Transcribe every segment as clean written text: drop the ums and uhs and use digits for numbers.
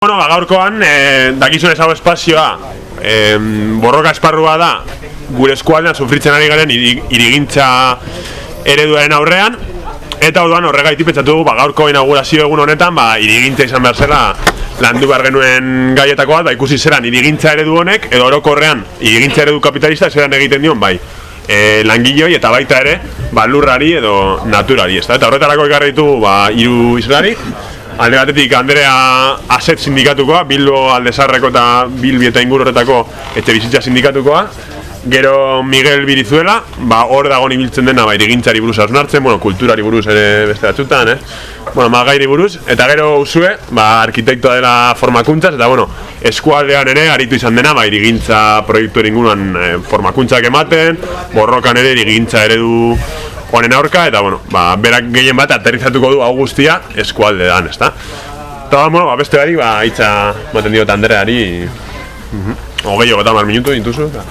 Bueno, gaurkoan, dakizunez hau espazioa, borroka esparrua da, gure eskualdean sufritzen ari garen hirigintza ereduaren aurrean, eta orduan horregaitik pentsatu dugu, gaurko inaugurazio egun honetan, hirigintza izan behar zela landu behar genuen gaietako bat, ikusi zeran hirigintza eredu honek, edo orokorrean hirigintza eredu kapitalista zeran egiten dion, langiloi eta baita ere, lurrari edo naturari, ez da? Eta horretarako ekarri ditugu, hiru islari. Alde batetik Andrea Aset sindikatukoa, Bilbo Aldezarreko eta Bilbi eta inguru horretako etxebizitza sindikatukoa. Gero Miguel Birizuela, hor dagoen ibiltzen dena hirigintzari buruz hausnartzen, kulturari buruz ere beste batzutan, gairi buruz. Eta gero Usue, arkitektoa dela formakuntzaz, eta eskualdean ere aritu izan dena hirigintza proiektu inguruan formakuntzak ematen, borrokan ere hirigintza eredu honen aurka, eta berak gehien bat aterrizatuko du hau guztia eskualdean, ezta? Eta beste bari, hitza maten diot Andreari 30 minutu dintuzu, eta...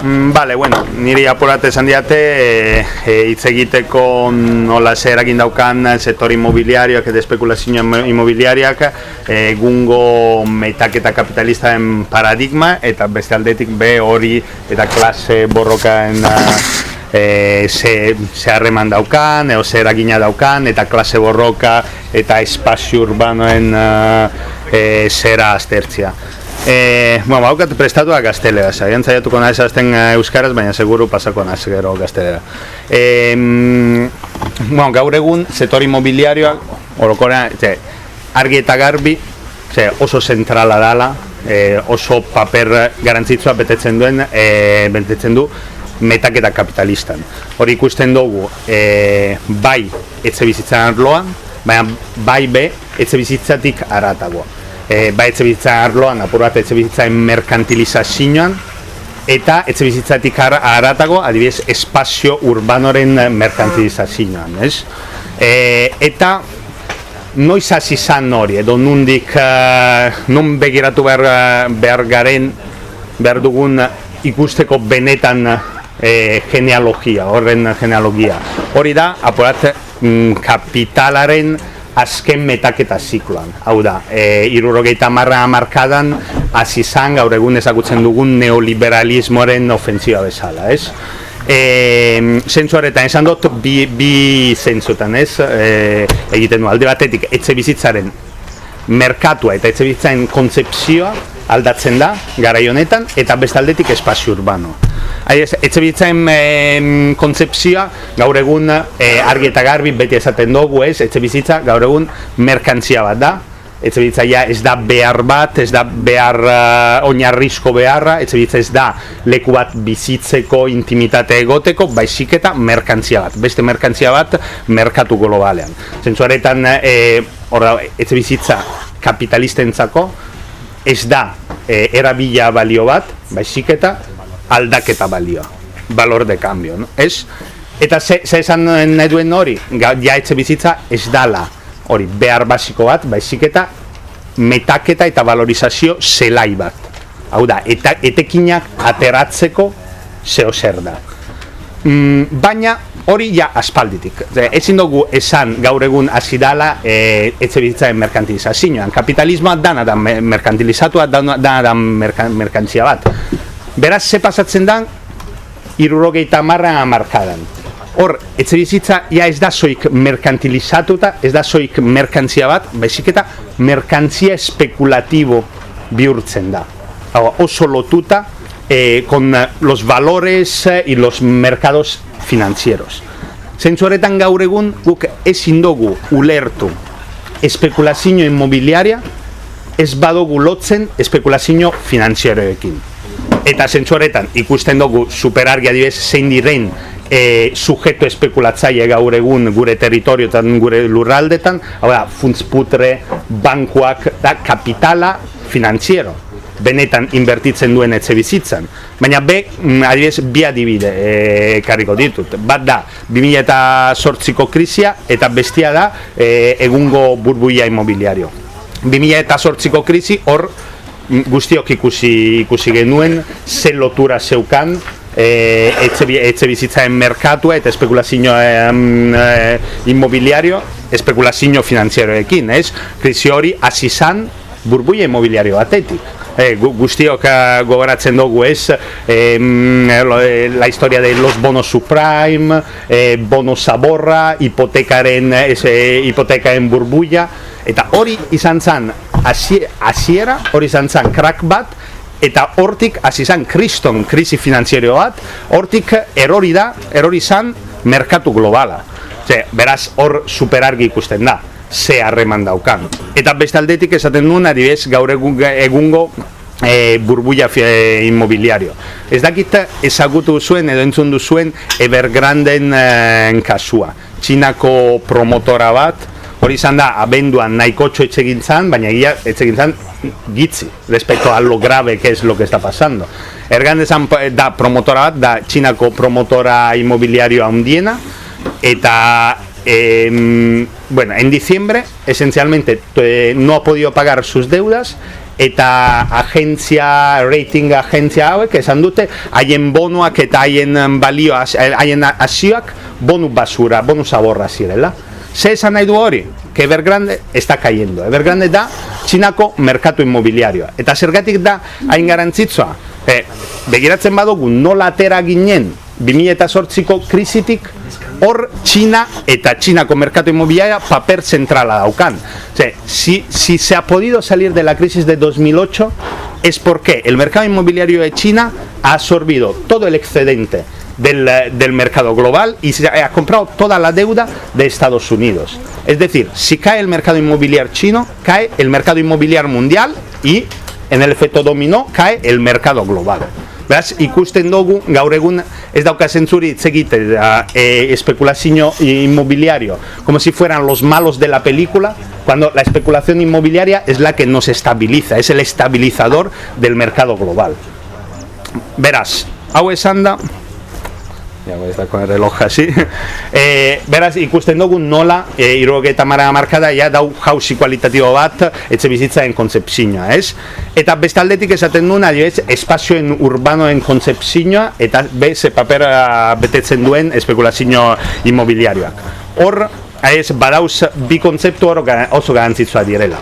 Bale, niri apurat esan diate hitz egiteko nola erakin daukan sektor immobiliarioak eta espekulazio immobiliariak egungo metaketa kapitalistaren paradigma eta beste aldetik hori eta klase borrokaen ze harreman daukan, edo ze eragina daukan, eta klase borroka eta espazio urbanoen zera aztertzia. Haukat prestatuak gaztelera, agian zaiatuko naiz azten euskaraz, baina seguru pasako naiz gero gaztelera. Gaur egun, sektor immobiliarioak, orokorrean, argi eta garbi, oso zentrala dela, oso paper garantzitsua betetzen du metaketa kapitalistan. Hori ikusten dugu, bai etxebizitzan arloan, baina bai etxebizitzatik haratago. Etxebizitza arloan, apur bat etxebizitzaen merkantilizazioan, eta etxebizitzatik haratago, adibidez, espazio urbanoren merkantilizazioan, ez? Eta noiz hasi izan hori, edo nondik non begiratu behar garen, behar dugun ikusteko benetan genealogia, horren genealogia. Hori da, apur bat, kapitalaren azken metaketa zikloan. Hau da, 70 hamarkadan hasi izan gaur egun ezagutzen dugun neoliberalismoaren ofentsiba bezala, ez? Zentzu horretan, esan dut bi zentzutan, ez? Egiten du, alde batetik etxebizitzaren merkatua eta etxebizitzaren kontzepzioa aldatzen da, garai honetan, eta beste aldetik espazio urbano. Etxebizitzaen kontzepzioa gaur egun argi eta garbi beti esaten dugu, etxebizitza gaur egun merkantzia bat da. Etxebizitza ez da behar bat, ez da behar oinarrizko beharra, etxebizitza ez da leku bat bizitzeko intimitate egoteko, baizik eta merkantzia bat. Beste merkantzia bat merkatu globalean. Zentzu horretan etxebizitza kapitalistentzako ez da erabila balio bat, baizik eta aldaketa balioa, valor de cambio, ez? Eta ze esan nahi duen hori, ja etxebizitza ez dala hori behar basiko bat, baizik eta metaketa eta valorizazio zelai bat. Hau da, eta etekinak ateratzeko zeo zer da. Baina hori ja aspalditik. Ezin dugu esan gaur egun hasi dala etxebizitzaren merkantilizazioan. Kapitalismoa dana da merkantilizatua, dana da merkantzia bat. Beraz, ze pasatzen da, 70 hamarkadan. Hor, etxebizitza ez da zoik merkantilizatuta, ez da zoik merkantzia bat, baizik eta merkantzia espekulatibo bihurtzen da. Oso lotuta con los valores y los mercados financieros. Zentzu horretan gaur egun guk ezin dugu ulertu espekulazio immobiliaria, ez badugu lotzen espekulazio finanzieroekin. Eta zentzu horretan ikusten dugu superargi adibidez zein diren sujeto espekulatzaile gaur egun gure territorioetan, gure lurraldetan, hau da, funtsputre, bankuak, da, kapitala finanziero, benetan inbertitzen duen etxebizitzan. Baina adibidez, bi adibide ekarriko ditut. Bat da, 2008ko krisia eta bestia da egungo burbuila immobiliario. 2008ko krisi hor guztiok ikusi genuen ze lotura zeukan etxe bizitzaren merkatua eta espekulazio immobiliario espekulazio finanzieroekin, ez? Krisi hori hasi zan burbuia immobiliario batetik. Guztiok gogoratzen dugu ez la historia de los bonos subprime, bonos zaborra, hipotekaen burbuia, eta hori izan zan hasiera, hori izan zan crack bat, eta hortik hasi zan kriston krisi finanzierio bat, hortik erori zan merkatu globala. Beraz, hor superargi ikusten da, ze harreman daukan. Eta beste aldetik esaten duen, adibidez, gaur egungo burbuia inmobiliario. Ez dakit ezagutu zuen edo entzun duzuen Evergranden kasua. Txinako promotora bat, hori izan da, abenduan nahikotxo etxegintzan, baina egia etxegintzan gitzi, respecto a lo grave que es lo que está pasando. Evergranden da promotora bat, da Txinako promotora inmobiliario handiena, eta bueno, en diciembre esencialmente no ha podido pagar sus deudas eta rating agentzia hauek esan dute haien bonuak eta haien balio, haien azioak bonu basura, bonu zaborra zirela. Ze esan nahi du hori? Que Evergrande está cayendo. Evergrande da Txinako merkatu inmobiliarioa. Eta zergatik da hain garantzitsua? Begiratzen badugu nola atera ginen 2008ko krisitik, hor China eta Txinako merkatu inmobiliaria paper zentrala daukan. Si se ha podido salir de la crisis de 2008 es porque el mercado inmobiliario de China ha absorbido todo el excedente del mercado global y se ha comprado toda la deuda de Estados Unidos. Es decir, si cae el mercado inmobiliario chino, cae el mercado inmobiliario mundial y en el efecto dominó cae el mercado global. Beraz, ikusten dugu, gaur egun ez dauka zentzuri itzegite especulazio inmobiliario, como si fueran los malos de la película, cuando la especulación inmobiliaria es la que nos estabiliza, es el estabilizador del mercado global. Beraz, hau esan da, ya voy a estar con el reloj así. Beraz, ikusten dugu nola hirurogeita hamar hamarkada ja dau jauzi kualitatibo bat etxebizitzaren kontzepzioa, ez? Eta beste aldetik esaten duen, adibidez, espazioen urbanoen kontzepzioa eta ze papera betetzen duen espekulazio inmobiliarioak. Hor, badauz bi kontzeptu oso garantzitsua direla.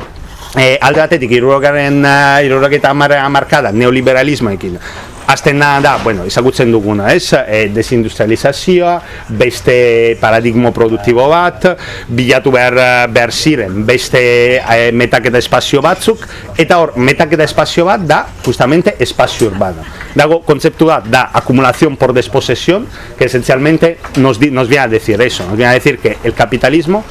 Alde batetik, hirurogeita hamar hamarkada neoliberalismoekin azten da, bueno, ezagutzen duguna, ez? Desindustrializazioa, beste paradigmo produktibo bat, bilatu behar ziren, beste metaketa espazio batzuk, eta hor, metaketa espazio bat da, justamente, espazio urbano. Dago, kontzeptu bat, da acumulación por desposesión, que esencialmente nos viene a decir eso, nos viene a decir que el capitalismo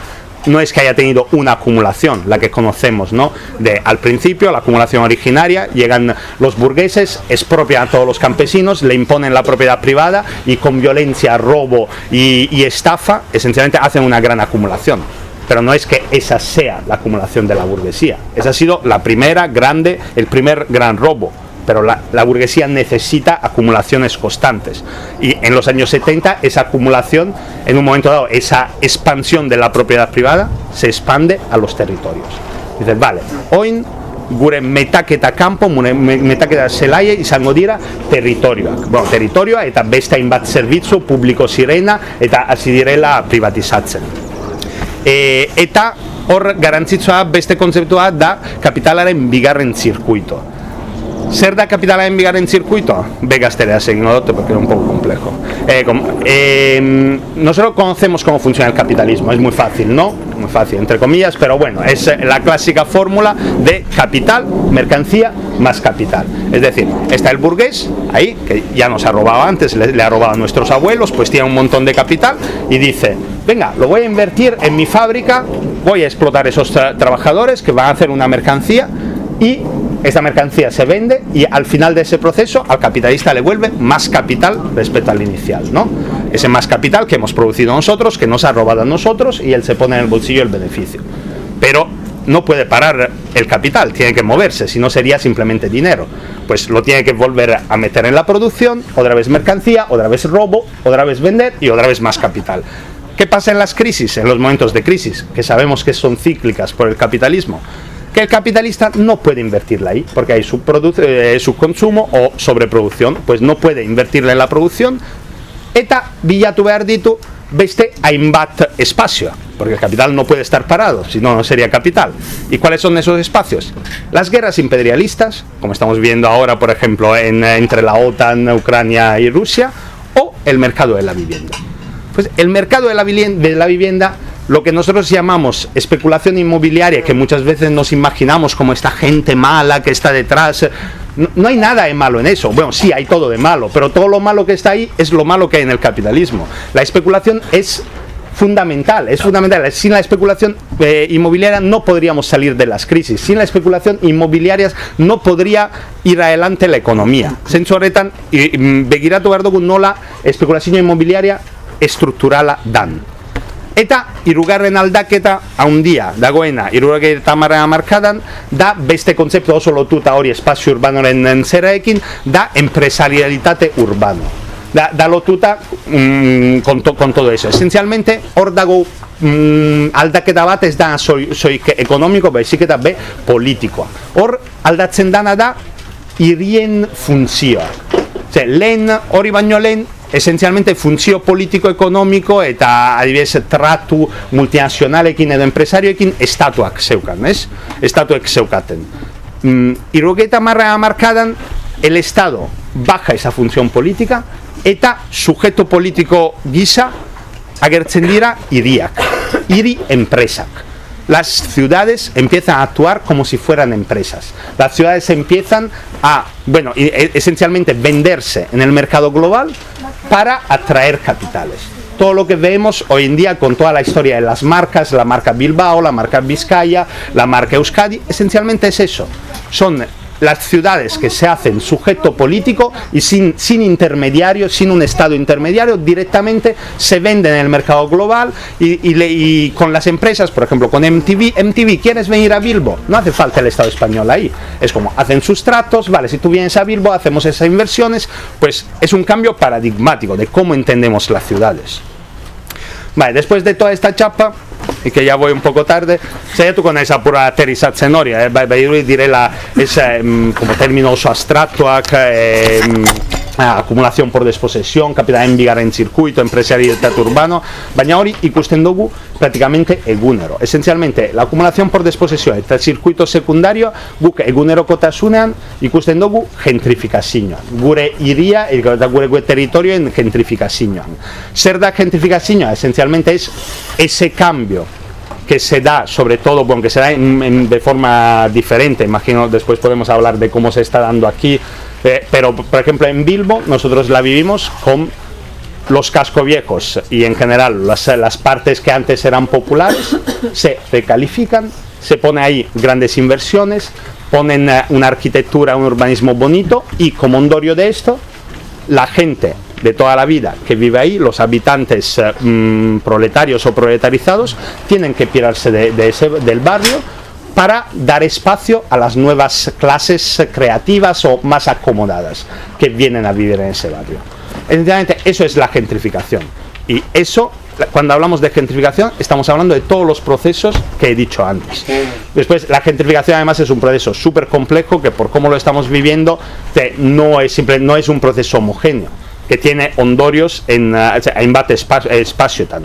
no es que haya tenido una acumulación, la que conocemos, ¿no? Al principio, la acumulación originaria, llegan los burgueses, expropian a todos los campesinos, le imponen la propiedad privada y con violencia, robo y estafa, esencialmente hacen una gran acumulación. Pero no es que esa sea la acumulación de la burguesía. Esa ha sido la primera grande, el primer gran robo. Pero la burguesía necesita acumulaciones constantes. Y en los años 70 esa acumulación, en un momento dado, esa expansión de la propiedad privada se expande a los territorios. Dices, vale, hoy gure metaketa kanpo, metaketa zelaia izango dira territorioak. Bueno, territorioa eta beste hainbat zerbitzu publiko zirena eta hasi direla privatizatzen. Eta hor garantzitsua beste kontzeptua da kapitalaren bigarren zirkuito. Zer da kapitalaren bigarren zirkuito? Gaztelera egingo dut, porque era un poco complejo. Nosotros conocemos cómo funciona el capitalismo, es muy fácil, ¿no? Muy fácil, entre comillas, pero bueno, es la clásica fórmula de capital, mercancía, más capital. Es decir, está el burgués, ahí, que ya nos ha robado antes, le ha robado a nuestros abuelos, pues tiene un montón de capital y dice, venga, lo voy a invertir en mi fábrica, voy a explotar esos trabajadores que van a hacer una mercancía y esta mercancía se vende y al final de ese proceso al capitalista le vuelve más capital respecto al inicial, ¿no? Ese más capital que hemos producido nosotros, que nos ha robado a nosotros y él se pone en el bolsillo el beneficio. Pero no puede parar el capital, tiene que moverse, si no sería simplemente dinero. Pues lo tiene que volver a meter en la producción, otra vez mercancía, otra vez robo, otra vez vender y otra vez más capital. ¿Qué pasa en las crisis, en los momentos de crisis, que sabemos que son cíclicas por el capitalismo? Que el capitalista no puede invertirla ahí, porque hay subconsumo o sobreproducción, pues no puede invertirla en la producción, eta bilatu behar ditu beste hainbat espazio, porque el capital no puede estar parado, si no, no sería capital. ¿Y cuáles son esos espacios? Las guerras imperialistas, como estamos viendo ahora, por ejemplo, entre la OTAN, Ucrania y Rusia, o el mercado de la vivienda. Pues el mercado de la vivienda, lo que nosotros llamamos especulación inmobiliaria, que muchas veces nos imaginamos como esta gente mala que está detrás, no hay nada de malo en eso. Bueno, sí, hay todo de malo, pero todo lo malo que está ahí es lo malo que hay en el capitalismo. La especulación es fundamental. Sin la especulación inmobiliaria no podríamos salir de las crisis. Sin la especulación inmobiliaria no podría ir adelante la economía. Zentzu horretan, begiratu behar dugu nola espekulazio inmobiliaria estrukturala dan. Eta hirugarren aldaketa handia dagoena 70. hamarkadan da beste kontzeptu oso lotuta hori espazio urbanoren zeraekin, da empresarialitate urbano. Da lotuta con todo eso. Esencialmente hor dago aldaketa bat ez da soik ekonomiko, baizik eta be politikoa. Hor aldatzen dana da hirien funtzioa. Lehen hori baino lehen esencialmente funtzio politiko-ekonomiko eta adibidez tratu multinazionalekin edo enpresarioekin estatuak zeukan, ez? Estatuek zeukaten. 70. hamarkadan el Estado baja esa función política eta sujeto politiko gisa agertzen dira hiriak, hiri enpresak. Las ciudades empiezan a actuar como si fueran empresas. Las ciudades empiezan a, esencialmente venderse en el mercado global para atraer capitales. Todo lo que vemos hoy en día con toda la historia de las marcas, la marca Bilbao, la marca Vizcaya, la marca Euskadi, esencialmente es eso. Son las ciudades que se hacen sujeto político y sin intermediario, sin un estado intermediario, directamente se venden en el mercado global y con las empresas, por ejemplo con MTV, ¿quieres venir a Bilbo? No hace falta el Estado español ahí, es como hacen sus tratos, vale, si tú vienes a Bilbo hacemos esas inversiones, pues es un cambio paradigmático de cómo entendemos las ciudades. Vale, después de toda esta chapa, y que ya voy un poco tarde, saiatu con esa pura aterrizatzen hori, direla como término oso abstractuak, acumulación por desposesión, kapitalen bigarren zirkuito, empresarialitate urbano, baina hori ikusten dugu prácticamente egunero. Esencialmente, la acumulación por desposesión eta zirkuito sekundario guk egunerokotasunean ikusten dugu gentrifikazioan. Gure hiria eta gure territorioen gentrifikazioan. Zer da gentrifikazioa? Esencialmente es ese cambio que se da, sobre todo, bueno, que se da de forma diferente, imagino después podemos hablar de cómo se está dando aquí, pero por ejemplo en Bilbo nosotros la vivimos con los cascoviejos y en general las partes que antes eran populares se recalifican, se pone ahí grandes inversiones, ponen una arquitectura, un urbanismo bonito y como ondorio de esto, la gente de toda la vida que vive ahí, los habitantes proletarios o proletarizados, tienen que pirarse del barrio para dar espacio a las nuevas clases creativas o más acomodadas que vienen a vivir en ese barrio. Evidentemente, eso es la gentrificación. Y eso, cuando hablamos de gentrificación, estamos hablando de todos los procesos que he dicho antes. Después, la gentrificación además es un proceso súper complejo que por cómo lo estamos viviendo no es un proceso homogéneo, que tiene ondorioz hainbat espazioetan.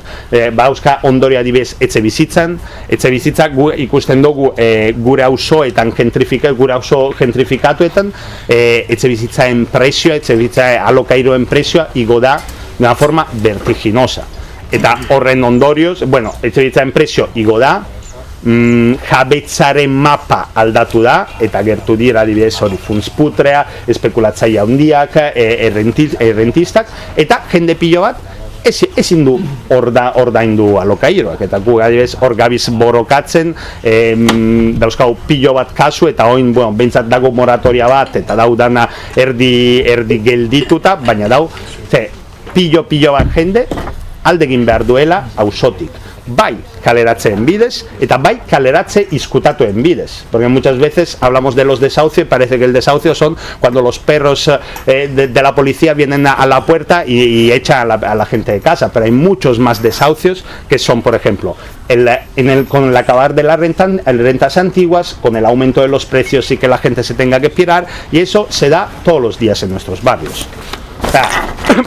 Bauzka ondorio adibidez etxebizitzak ikusten dugu gure auzoetan gentrifikatuetan etxebizitzaren prezioa, etxebizitza alokairoen prezioa igo da de una forma vertiginosa. Eta horren ondorioz, etxebizitzaren prezio igo da, jabetzaren mapa aldatu da eta gertu dira adibidez hori funtsputrea, espekulatzaile handiak, errentistak eta jende pilo bat ezin du ordaindu alokairoak eta gu adibidez hor gabiz borokatzen, dauzkau pilo bat kasu eta oin behintzat dago moratoria bat eta dau dana erdi geldituta, baina dau pilo bat jende aldegin behar duela auzotik. Bai kaleratzeen bidez eta bai kaleratze izkutatuen bidez, porque muchas veces hablamos de los desahucios y parece que el desahucio son cuando los perros de la policía vienen a la puerta y echan a la gente de casa, pero hay muchos más desahucios que son, por ejemplo, con el acabar de las rentas antiguas, con el aumento de los precios y que la gente se tenga que pirar, y eso se da todos los días en nuestros barrios. O sea,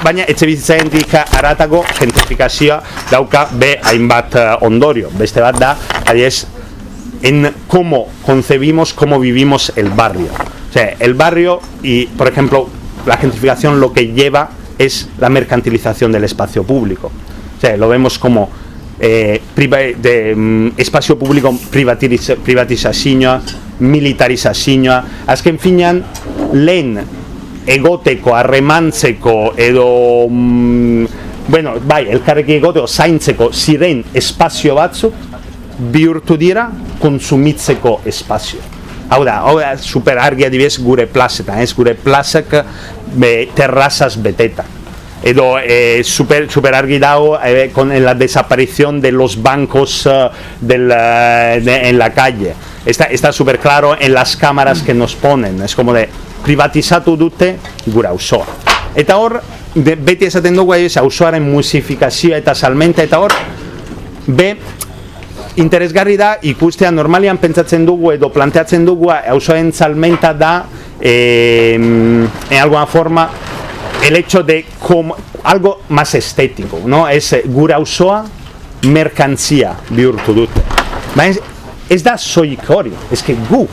baina etxebizitzaendik haratago gentrifikazioa dauka be hainbat ondorio. Beste bat da, adibidez, en cómo concebimos, cómo vivimos el barrio. O sea, el barrio y, por ejemplo, la gentrificación lo que lleva es la mercantilización del espacio público. O sea, lo vemos como espazio publiko privatizazioa, militarizazioa, azken finean lehen egoteko, harremantzeko edo bueno, bai, elkarrekin egoteko, zaintzeko ziren espazio batzuk bihurtu dira kontsumitzeko espazio. Hau da, super argi adibidez gure plazetan, gure plazak terrazas beteta. Edo super argi dago con la desaparición de los bancos en la calle. Está super claro en las cámaras que nos ponen. Es como de privatizatu dute gure auzoa. Eta hor, beti esaten dugu auzoaren musifikazioa eta salmenta, eta hor, interesgarri da ikustea normalian pentsatzen dugu edo planteatzen dugu auzoaren salmenta da en alguna forma el hecho de como algo más estético, ¿no? Es gure auzoa merkantzia bihurtu dute. Baina ez da soilik hori, es que gu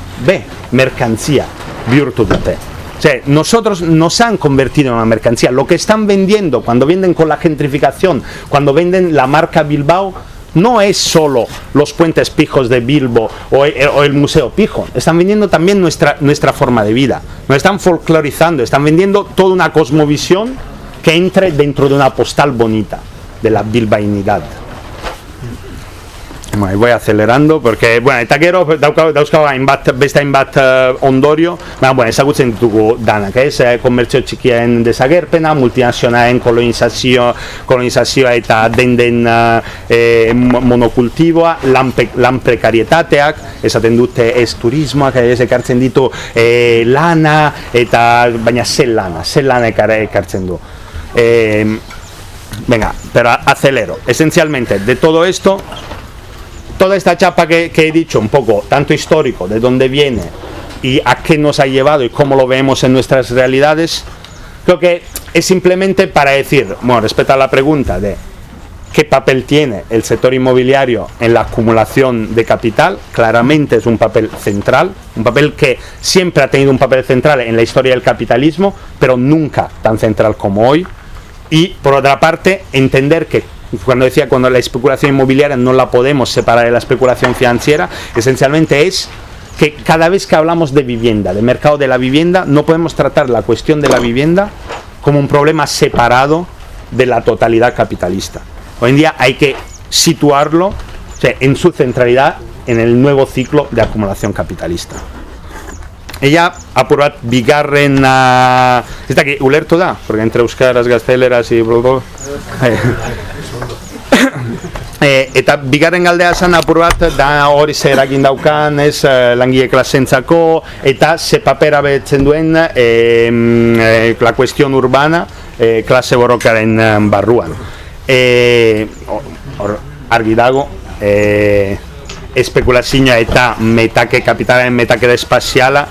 merkantzia bihurtu dute. O sea, nosotros nos han convertido en una mercancía. Lo que están vendiendo, cuando venden con la gentrificación, cuando venden la marca Bilbao, no es solo los puentes pijos de Bilbo o el Museo Pijo. Están vendiendo también nuestra forma de vida. Nos están folclorizando, están vendiendo toda una cosmovisión que entre dentro de una postal bonita de la bilbainidad. Bueno, voy acelerando porque, bueno, eta gero dauzkago beste hainbat ondorio, bueno, ezagutzen ditugu danak, komertzio txikiaren desagerpena, multinazionalen kolonizazioa eta den monokultiboa, lan prekarietateak, esaten dute ez turismoak, ekartzen ditu lana, eta baina zel lana ekartzen du. Venga, pero acelero. Esencialmente, de todo esto, toda esta chapa que he dicho, un poco, tanto histórico, de dónde viene y a qué nos ha llevado y cómo lo vemos en nuestras realidades, creo que es simplemente para decir, bueno, respecto a la pregunta de qué papel tiene el sector inmobiliario en la acumulación de capital, claramente es un papel central, un papel que siempre ha tenido un papel central en la historia del capitalismo, pero nunca tan central como hoy. Y, por otra parte, entender que cuando la especulación inmobiliaria no la podemos separar de la especulación financiera, esencialmente es que cada vez que hablamos de vivienda, de mercado de la vivienda, no podemos tratar la cuestión de la vivienda como un problema separado de la totalidad capitalista. Hoy en día hay que situarlo, o sea, en su centralidad en el nuevo ciclo de acumulación capitalista. Ella apur bat bigarren ez daki ulertu da, porque entre euskaraz, gazteleraz y eta bigarren galdea zen apur bat da hori ze eragin daukan, langile klasentzako eta ze papera betzen duen la cuestión urbana klase borrokaren barruan. Argi dago espekulazioa eta kapitalaren metakera espaziala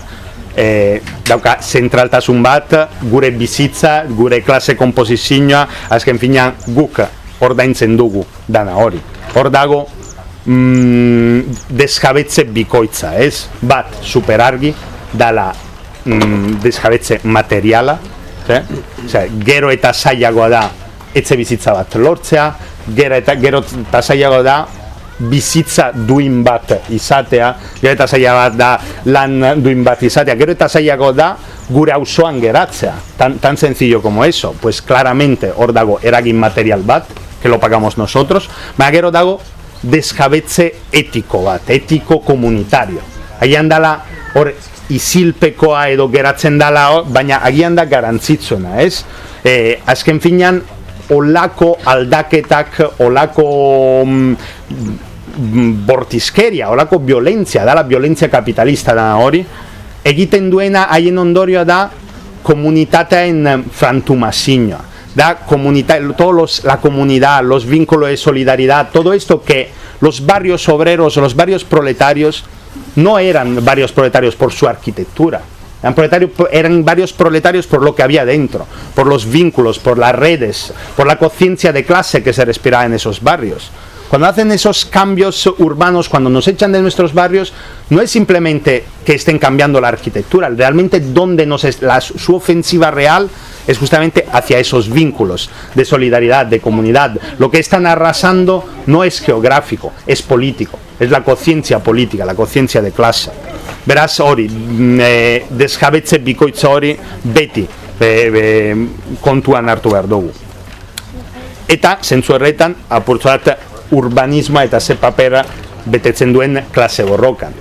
dauka zentraltasun bat, gure bizitza, gure klase komposizioa, azken finean guk ordaintzen dugu dana hori. Hor dago desjabetze bikoitza, ez? Bat superargi dala desjabetze materiala, gero eta zailagoa da etxe bizitza bat lortzea, gero eta zailagoa da bizitza duin bat izatea, gero eta zaila bat da lan duin bat izatea, gero eta zailago da gure auzoan geratzea, tan sencillo como eso. Pues claramente hor dago eragin material bat, que lo pagamos nosotros, baina gero dago desjabetze etiko bat, etiko komunitario. Agian dala hor isilpekoa edo geratzen dala, baina agian da garantzitzuena, ez? Azken finean, olako aldaketak, olako bortizkeria, olako violentzia, da la violentzia kapitalista da hori, egiten duena haien ondorioa da komunitateen frantumazioa, da la comunidad, los vínculos de solidaridad, todo esto que los barrios obreros, los barrios proletarios, no eran barrios proletarios por su arquitectura, Eran varios proletarios por lo que había dentro, por los vínculos, por las redes, por la conciencia de clase que se respiraba en esos barrios. Cuando hacen esos cambios urbanos, cuando nos echan de nuestros barrios, no es simplemente que estén cambiando la arquitectura, realmente su ofensiva real es justamente hacia esos vínculos de solidaridad, de comunidad. Lo que están arrasando no es geográfico, es político, es la conciencia política, la conciencia de clase. Beraz hori, desjabetze bikoitza hori beti kontuan hartu behar dugu. Eta, zentzu horretan, apurtzu bat, urbanismoa eta ze papera betetzen duen klase borrokan.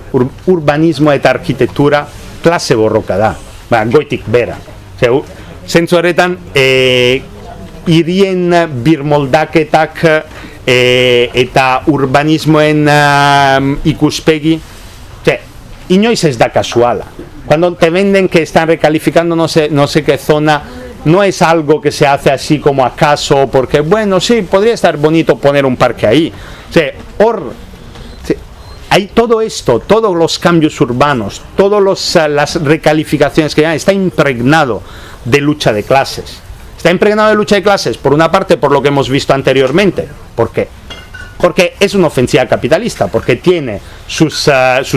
Urbanismoa eta arkitektura klase borroka da, goitik bera. Zentzu horretan, hirien birmoldaketak eta urbanismoen ikuspegi, inoiz ez da casuala. Cuando te venden que están recalificando no sé qué zona, no es algo que se hace así como acaso, porque bueno, sí, podría estar bonito poner un parque ahí. Hay todo esto, todos los cambios urbanos, todas las recalificaciones que hay, está impregnado de lucha de clases. Está impregnado de lucha de clases, por una parte, por lo que hemos visto anteriormente. ¿Por qué? Porque es una ofensiva capitalista, porque tiene sus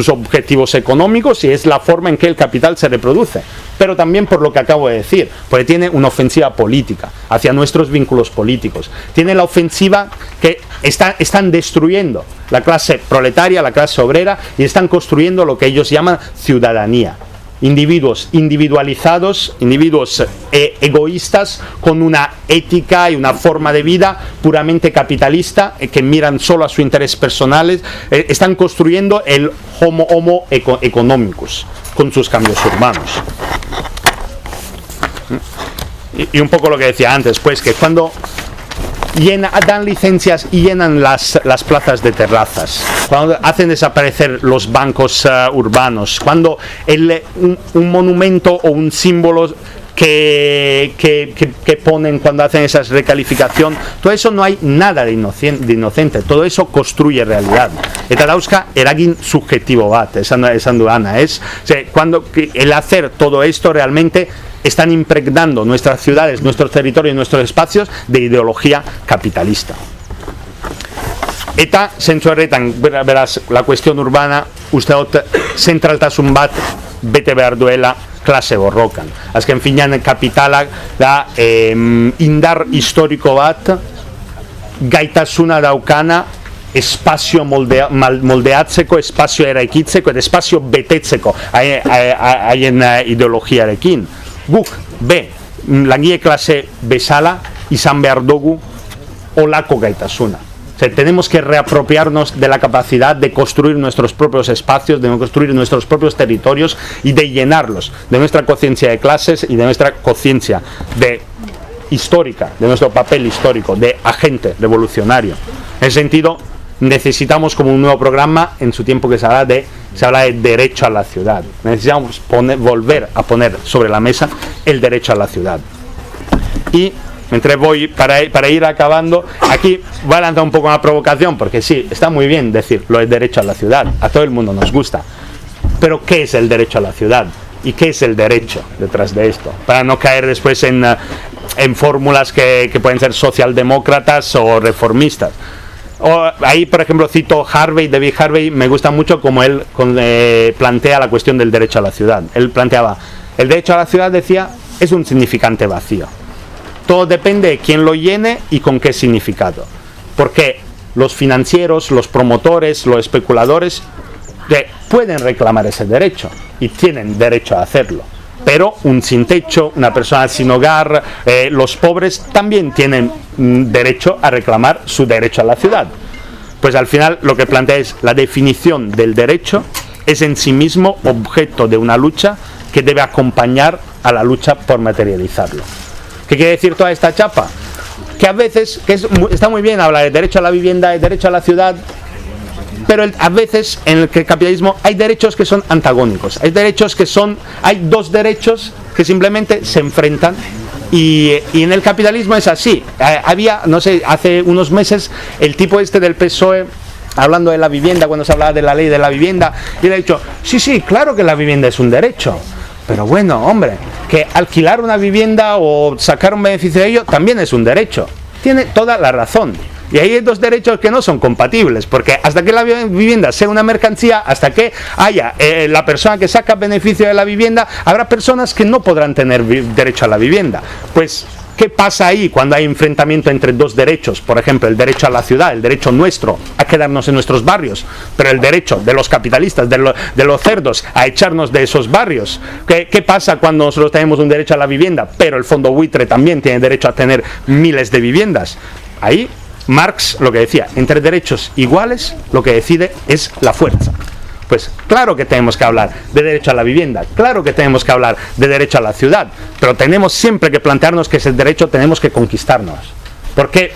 objetivos económicos y es la forma en que el capital se reproduce. Pero también por lo que acabo de decir, porque tiene una ofensiva política hacia nuestros vínculos políticos. Tiene la ofensiva que están destruyendo la clase proletaria, la clase obrera, y están construyendo lo que ellos llaman ciudadanía. Individuos individualizados, individuos egoístas con una ética y una forma de vida puramente capitalista que miran solo a su interés personales, están construyendo el homo economicus con sus cambios urbanos. Y un poco lo que decía antes, pues que cuando dan licencias y llenan las plazas de terrazas, cuando hacen desaparecer los bancos urbanos, cuando un monumento o un símbolo que ponen cuando hacen esa recalificación, todo eso no hay nada de inocente, todo eso construye realidad. Eta dauzka eragin subjetivo bat, esan duana, cuando el hacer todo esto realmente están impregnando nuestras ciudades, nuestros territorios, nuestros espacios de ideología capitalista. Eta, zentzu horretan, beraz, la cuestión urbana, uste dut, zentraltasun bat bete behar duela klase borrokan. Azken finean kapitalak da indar historiko bat, gaitasuna daukana, espazio moldeatzeko, espazio eraikitzeko, eta espazio betetzeko haien ideologiarekin. Guk, langile klase bezala, izan behar dugu olako gaitasuna. Tenemos que reapropiarnos de la capacidad de construir nuestros propios espacios, de construir nuestros propios territorios y de llenarlos de nuestra conciencia de clases y de nuestra conciencia histórica, de nuestro papel histórico, de agente revolucionario. En ese sentido, necesitamos como un nuevo programa en su tiempo que se habla de derecho a la ciudad. Necesitamos volver a poner sobre la mesa el derecho a la ciudad. Y mientras voy, para ir acabando, aquí voy a lanzar un poco una provocación, porque sí, está muy bien decir lo del derecho a la ciudad, a todo el mundo nos gusta, pero ¿qué es el derecho a la ciudad? ¿Y qué es el derecho detrás de esto? Para no caer después en fórmulas que pueden ser socialdemócratas o reformistas. Ahí, por ejemplo, cito David Harvey, me gusta mucho como él plantea la cuestión del derecho a la ciudad. Él planteaba, el derecho a la ciudad, decía, es un significante vacío. Todo depende de quién lo llene y con qué significado. Porque los financieros, los promotores, los especuladores pueden reclamar ese derecho y tienen derecho a hacerlo. Pero un sin techo, una persona sin hogar, los pobres también tienen derecho a reclamar su derecho a la ciudad. Pues al final lo que plantea es la definición del derecho es en sí mismo objeto de una lucha que debe acompañar a la lucha por materializarlo. ¿Qué quiere decir toda esta chapa? Que a veces, está muy bien hablar de derecho a la vivienda, de derecho a la ciudad, pero a veces en el capitalismo hay derechos que son antagónicos, hay dos derechos que simplemente se enfrentan y en el capitalismo es así. Había, no sé, hace unos meses el tipo del PSOE hablando de la vivienda, cuando se hablaba de la ley de la vivienda, y le ha dicho, sí, claro que la vivienda es un derecho, Pero bueno, hombre, que alquilar una vivienda o sacar un beneficio de ello también es un derecho. Tiene toda la razón. Y ahí hay dos derechos que no son compatibles, porque hasta que la vivienda sea una mercancía, hasta que haya la persona que saca beneficio de la vivienda, habrá personas que no podrán tener derecho a la vivienda. Pues, ¿qué pasa ahí cuando hay enfrentamiento entre dos derechos? Por ejemplo, el derecho a la ciudad, el derecho nuestro a quedarnos en nuestros barrios, pero el derecho de los capitalistas, de los cerdos, a echarnos de esos barrios. ¿Qué pasa cuando nosotros tenemos un derecho a la vivienda, pero el fondo buitre también tiene derecho a tener miles de viviendas? Ahí Marx lo que decía, entre derechos iguales lo que decide es la fuerza. Pues claro que tenemos que hablar de derecho a la vivienda, claro que tenemos que hablar de derecho a la ciudad, pero tenemos siempre que plantearnos que ese derecho tenemos que conquistarnos. Porque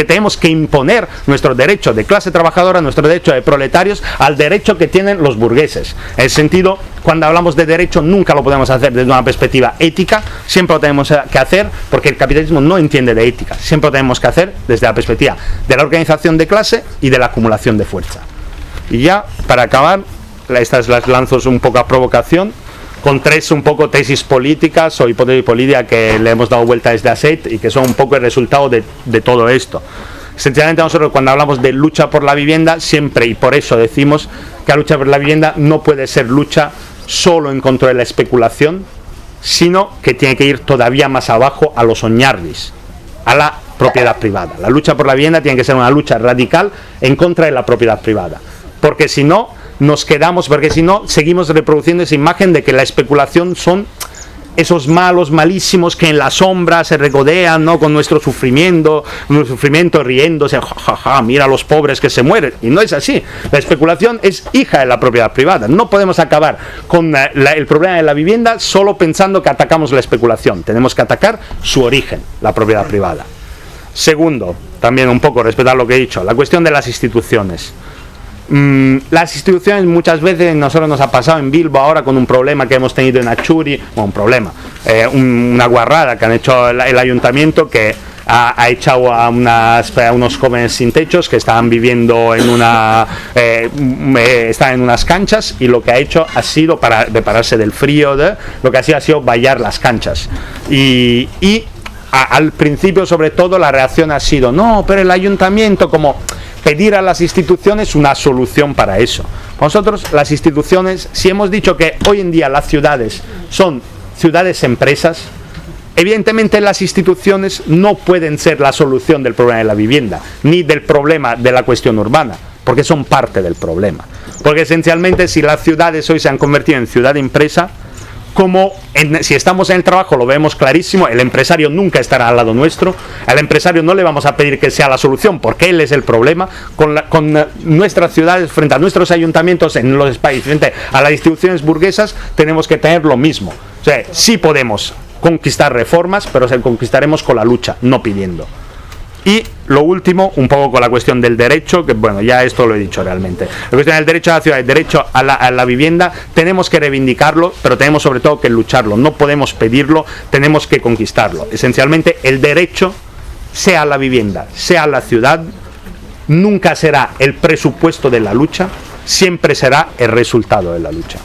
tenemos que imponer nuestro derecho de clase trabajadora, nuestro derecho de proletarios, al derecho que tienen los burgueses. En ese sentido, cuando hablamos de derecho, nunca lo podemos hacer desde una perspectiva ética, siempre lo tenemos que hacer porque el capitalismo no entiende de ética, siempre lo tenemos que hacer desde la perspectiva de la organización de clase y de la acumulación de fuerza. Y ya, para acabar, estas las lanzo un poco a provocación, con tres un poco tesis políticas o hipótesis política que le hemos dado vuelta desde ASET y que son un poco el resultado de todo esto. Esencialmente nosotros cuando hablamos de lucha por la vivienda siempre, y por eso decimos que la lucha por la vivienda no puede ser lucha solo en contra de la especulación, sino que tiene que ir todavía más abajo a los oñarris, a la propiedad privada. La lucha por la vivienda tiene que ser una lucha radical en contra de la propiedad privada, porque si no nos quedamos, porque si no seguimos reproduciendo esa imagen de que la especulación son esos malos, malísimos que en la sombra se regodean, ¿no?, con nuestro sufrimiento riéndose, ja, mira a los pobres que se mueren, y no es así. La especulación es hija de la propiedad privada. No podemos acabar con el problema de la vivienda solo pensando que atacamos la especulación. Tenemos que atacar su origen, la propiedad privada. Segundo, también un poco respetar lo que he dicho, la cuestión de las instituciones. Las instituciones muchas veces, nosotros nos ha pasado en Bilbo ahora con un problema que hemos tenido en Achuri, una guarrada que han hecho el ayuntamiento, que ha echado a unos jóvenes sin techos que estaban viviendo en estaban en unas canchas, y lo que ha hecho ha sido, para repararse del frío, lo que ha sido vallar las canchas. Y al principio, sobre todo, la reacción ha sido, no, pero el ayuntamiento, como pedir a las instituciones una solución para eso. Nosotros, las instituciones, si hemos dicho que hoy en día las ciudades son ciudades empresas, evidentemente las instituciones no pueden ser la solución del problema de la vivienda, ni del problema de la cuestión urbana, porque son parte del problema. Porque esencialmente, si las ciudades hoy se han convertido en ciudad empresa, si estamos en el trabajo lo vemos clarísimo, el empresario nunca estará al lado nuestro, al empresario no le vamos a pedir que sea la solución porque él es el problema. Con nuestras ciudades, frente a nuestros ayuntamientos, en los países, frente a las instituciones burguesas, tenemos que tener lo mismo. O sea, sí podemos conquistar reformas, pero se conquistaremos con la lucha, no pidiendo. Y lo último, un poco con la cuestión del derecho, que bueno, ya esto lo he dicho realmente. La cuestión del derecho a la ciudad, el derecho a la vivienda, tenemos que reivindicarlo, pero tenemos sobre todo que lucharlo. No podemos pedirlo, tenemos que conquistarlo. Esencialmente, el derecho, sea a la vivienda, sea a la ciudad, nunca será el presupuesto de la lucha, siempre será el resultado de la lucha.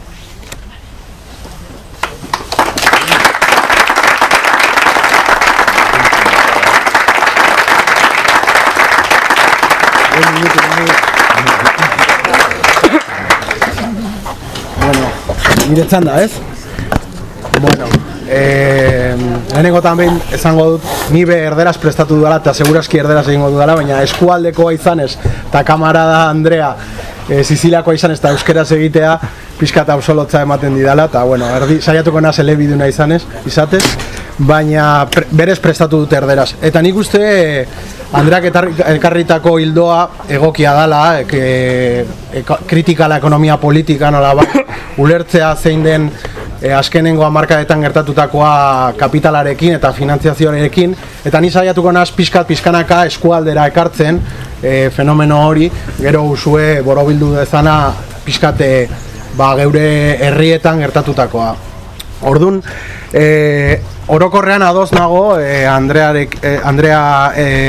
Bueno, nire txanda, ez? Bueno, lehenengo behin esango dut, ni be erderaz prestatu dudala, eta seguraski erderaz egingo dudala, baina eskualdekoa izanez, eta kamarada Andrea Siciliakoa izanez, eta euskeraz egitea, pixka eta absolotza ematen didala, eta bueno, saiatuko naz elebiduna izatez, baina berez prestatu dut erderaz. Eta nik uste Andreak elkarritako hildoa egokia dala, kritika la ekonomia politika, nola bat, ulertzea zein den azkenengo hamarkadetan gertatutakoa kapitalarekin eta finantziazioarekin, eta ni saiatuko naz pixkanaka eskualdera ekartzen fenomeno hori, gero usue borobildu dezana pixkate geure herrietan gertatutakoa. Ordun, orokorrean ados nago Andrea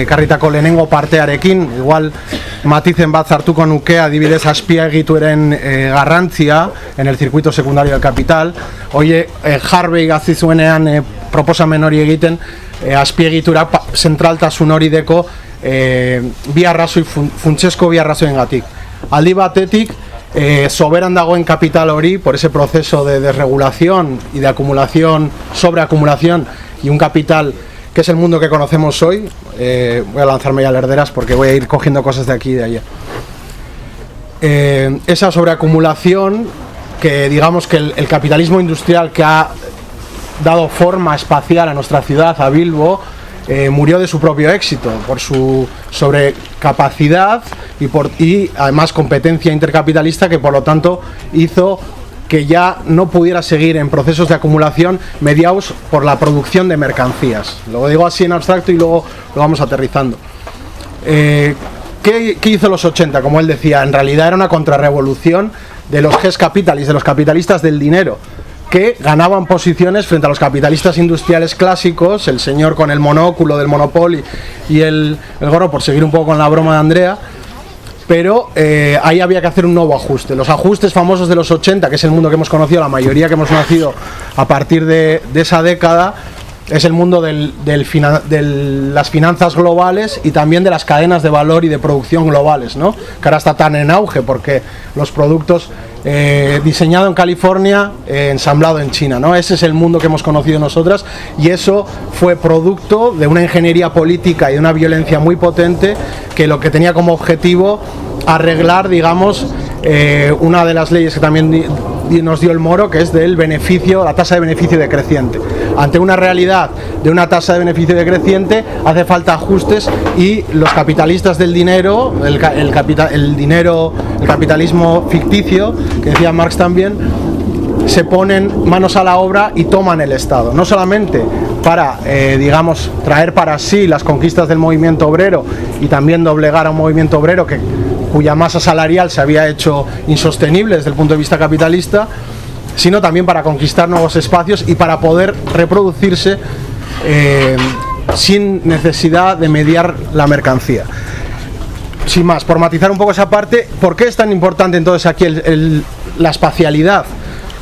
karritako lehenengo partearekin, igual matizen bat zartuko nuke adibidez azpiegituren garrantzia en el circuito secundario del capital. Oie, Harvey gazi zuenean proposamen hori egiten, azpiegitura zentraltasun hori deko funtsezko bi arrazoengatik. Aldi batetik, soberan dagoen capital hori, por ese proceso de desregulación y de acumulación, sobreacumulación, y un capital que es el mundo que conocemos hoy. Voy a lanzarme ya a herderas porque voy a ir cogiendo cosas de aquí y de allá. Esa sobreacumulación, que digamos que el capitalismo industrial que ha dado forma espacial a nuestra ciudad, a Bilbo, murió de su propio éxito, por su sobrecapacidad y además competencia intercapitalista, que por lo tanto hizo que ya no pudiera seguir en procesos de acumulación mediados por la producción de mercancías. Lo digo así en abstracto y luego lo vamos aterrizando. ¿Qué hizo los 80? Como él decía, en realidad era una contrarrevolución de los ges capitalistas, de los capitalistas del dinero, que ganaban posiciones frente a los capitalistas industriales clásicos, el señor con el monóculo del Monopoly y el gorro, por seguir un poco con la broma de Andrea, pero ahí había que hacer un nuevo ajuste. Los ajustes famosos de los 80, que es el mundo que hemos conocido, la mayoría que hemos nacido a partir de esa década, es el mundo de las finanzas globales y también de las cadenas de valor y de producción globales, ¿no? Que ahora está tan en auge porque los productos diseñado en California, ensamblado en China, ¿no? Ese es el mundo que hemos conocido nosotras, y eso fue producto de una ingeniería política y de una violencia muy potente que lo que tenía como objetivo arreglar, digamos, una de las leyes que también nos dio el Moro, que es del beneficio, la tasa de beneficio decreciente. Ante una realidad de una tasa de beneficio decreciente hace falta ajustes, y los capitalistas del dinero, el capitalismo ficticio, que decía Marx también, se ponen manos a la obra y toman el Estado, no solamente para, digamos, traer para sí las conquistas del movimiento obrero y también doblegar a un movimiento obrero cuya masa salarial se había hecho insostenible desde el punto de vista capitalista, sino también para conquistar nuevos espacios y para poder reproducirse sin necesidad de mediar la mercancía. Sin más, por matizar un poco esa parte, ¿por qué es tan importante entonces aquí la espacialidad?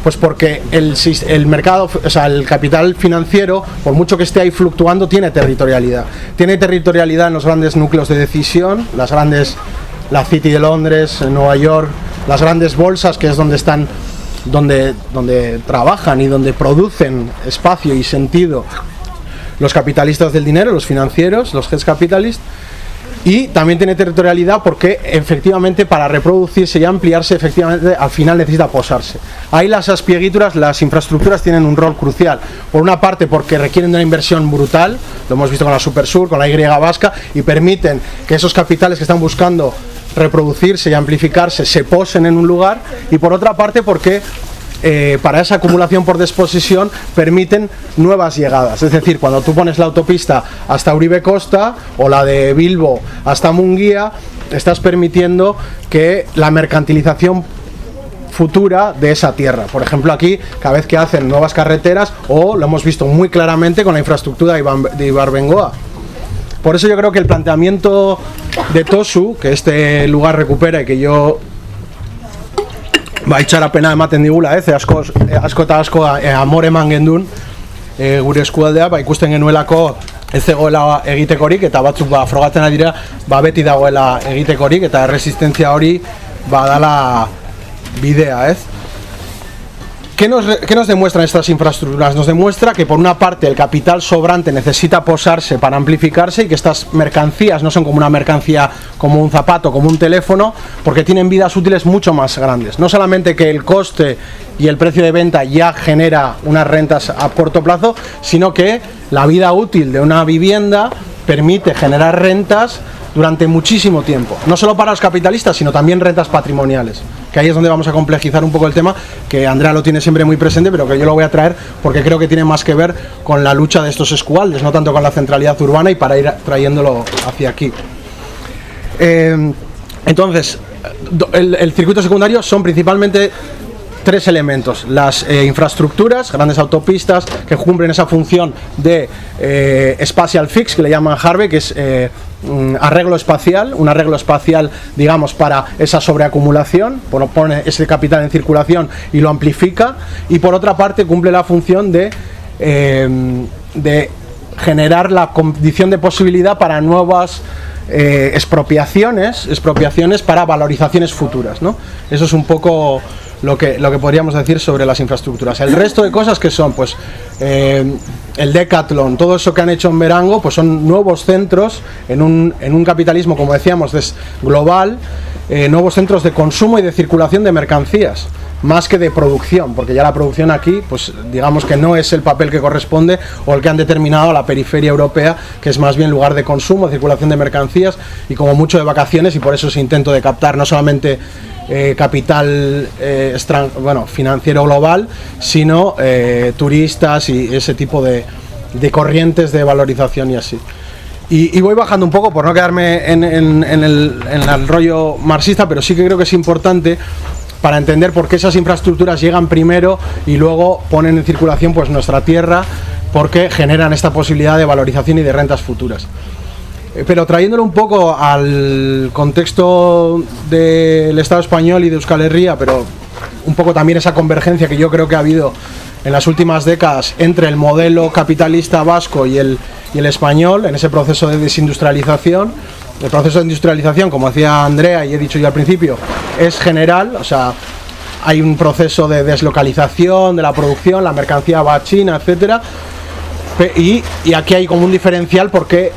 Pues porque el mercado, o sea, el capital financiero, por mucho que esté ahí fluctuando, tiene territorialidad. Tiene territorialidad en los grandes núcleos de decisión, la City de Londres, Nueva York, las grandes bolsas, que es donde están, donde trabajan y donde producen espacio y sentido los capitalistas del dinero, los financieros, los hedge capitalists. Y también tiene territorialidad porque efectivamente para reproducirse y ampliarse, efectivamente al final necesita posarse. Ahí las azpieguituras, las infraestructuras tienen un rol crucial. Por una parte porque requieren de una inversión brutal, lo hemos visto con la Supersur, con la Y vasca, y permiten que esos capitales que están buscando reproducirse y amplificarse se posen en un lugar, y por otra parte porque para esa acumulación por desposesión permiten nuevas llegadas. Es decir, cuando tú pones la autopista hasta Uribe Costa o la de Bilbo hasta Munguía, estás permitiendo que la mercantilización futura de esa tierra. Por ejemplo, aquí, cada vez que hacen nuevas carreteras, o lo hemos visto muy claramente con la infraestructura de Ibarbengoa. Por eso yo creo que el planteamiento de Tosu, que este lugar recupera y que yo itxarapena ematen digula, asko eta asko amore eman gendun gure eskualdea, ikusten genuelako ez zegoela egitekorik, eta batzuk frogatzen ari dira beti dagoela egitekorik, eta erresistentzia hori dala bidea, ez? ¿Qué nos demuestran estas infraestructuras? Nos demuestra que por una parte el capital sobrante necesita posarse para amplificarse, y que estas mercancías no son como una mercancía, como un zapato, como un teléfono, porque tienen vidas útiles mucho más grandes. No solamente que el coste y el precio de venta ya genera unas rentas a corto plazo, sino que la vida útil de una vivienda permite generar rentas durante muchísimo tiempo, no solo para los capitalistas, sino también rentas patrimoniales, que ahí es donde vamos a complejizar un poco el tema, que Andrea lo tiene siempre muy presente, pero que yo lo voy a traer porque creo que tiene más que ver con la lucha de estos escualdes, no tanto con la centralidad urbana, y para ir trayéndolo hacia aquí. Entonces, el circuito secundario son principalmente tres elementos: las infraestructuras, grandes autopistas que cumplen esa función de spatial fix, que le llaman Harvey, que es arreglo espacial, un arreglo espacial, digamos, para esa sobreacumulación, pone ese capital en circulación y lo amplifica, y por otra parte cumple la función de generar la condición de posibilidad para nuevas expropiaciones para valorizaciones futuras, ¿no? Eso es un poco lo que podríamos decir sobre las infraestructuras. El resto de cosas que son, pues, el Decathlon, todo eso que han hecho en Verango, pues son nuevos centros en un capitalismo, como decíamos, global, nuevos centros de consumo y de circulación de mercancías, más que de producción, porque ya la producción aquí, pues digamos que no es el papel que corresponde o el que han determinado a la periferia europea, que es más bien lugar de consumo, circulación de mercancías y como mucho de vacaciones, y por eso ese intento de captar no solamente capital financiero global, sino turistas y ese tipo de corrientes de valorización y así. Y voy bajando un poco por no quedarme en el rollo marxista, pero sí que creo que es importante para entender por qué esas infraestructuras llegan primero y luego ponen en circulación, pues, nuestra tierra, porque generan esta posibilidad de valorización y de rentas futuras. Pero trayéndolo un poco al contexto del Estado español y de Euskal Herria, pero un poco también esa convergencia que yo creo que ha habido en las últimas décadas entre el modelo capitalista vasco y el español, en ese proceso de desindustrialización. El proceso de industrialización, como decía Andrea y he dicho yo al principio, es general, o sea, hay un proceso de deslocalización de la producción, la mercancía va a China, etcétera. Y aquí hay como un diferencial porque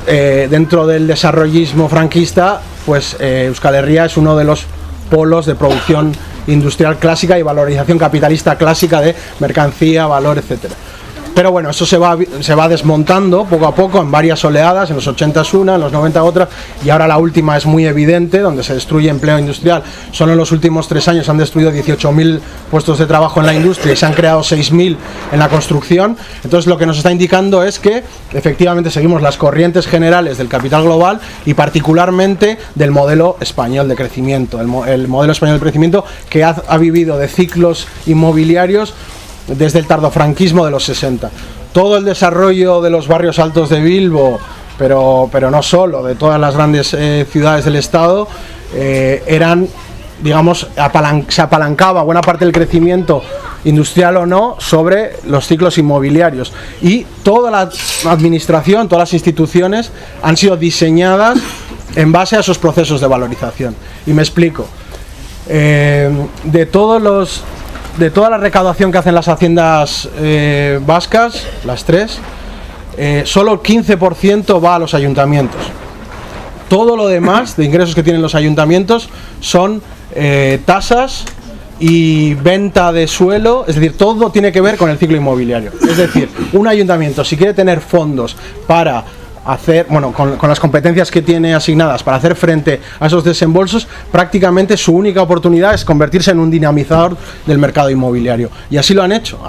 dentro del desarrollismo franquista, pues Euskal Herria es uno de los polos de producción industrial clásica y valorización capitalista clásica de mercancía, valor, etcétera. Pero bueno, eso se va desmontando poco a poco en varias oleadas, en los 80s una, en los 90 otra, y ahora la última es muy evidente, donde se destruye empleo industrial. Solo en los últimos 3 años han destruido 18.000 puestos de trabajo en la industria y se han creado 6.000 en la construcción. Entonces lo que nos está indicando es que efectivamente seguimos las corrientes generales del capital global y particularmente del modelo español de crecimiento, el modelo español de crecimiento que ha vivido de ciclos inmobiliarios desde el tardofranquismo de los 60. Todo el desarrollo de los barrios altos de Bilbo, pero no solo, de todas las grandes ciudades del Estado, eran, digamos, se apalancaba buena parte del crecimiento industrial o no sobre los ciclos inmobiliarios. Y toda la administración, todas las instituciones han sido diseñadas en base a esos procesos de valorización. Y me explico. De toda la recaudación que hacen las haciendas vascas, las tres, solo el 15% va a los ayuntamientos. Todo lo demás de ingresos que tienen los ayuntamientos son tasas y venta de suelo, es decir, todo tiene que ver con el ciclo inmobiliario. Es decir, un ayuntamiento, si quiere tener fondos para hacer, bueno, con las competencias que tiene asignadas para hacer frente a esos desembolsos, prácticamente su única oportunidad es convertirse en un dinamizador del mercado inmobiliario. Y así lo han hecho,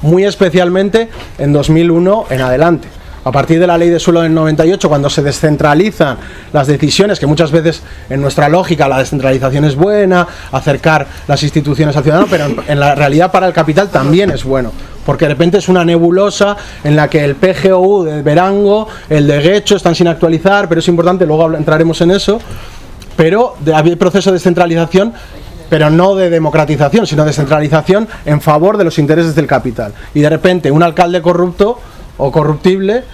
muy especialmente en 2001 en adelante. A partir de la ley de suelo del 98, cuando se descentralizan las decisiones, que muchas veces en nuestra lógica la descentralización es buena, acercar las instituciones al ciudadano, pero en la realidad para el capital también es bueno, porque de repente es una nebulosa en la que el PGOU de Verango, el de Guecho están sin actualizar, pero es importante, luego entraremos en eso, pero hay proceso de descentralización, pero no de democratización, sino de descentralización en favor de los intereses del capital. Y de repente un alcalde corrupto o corruptible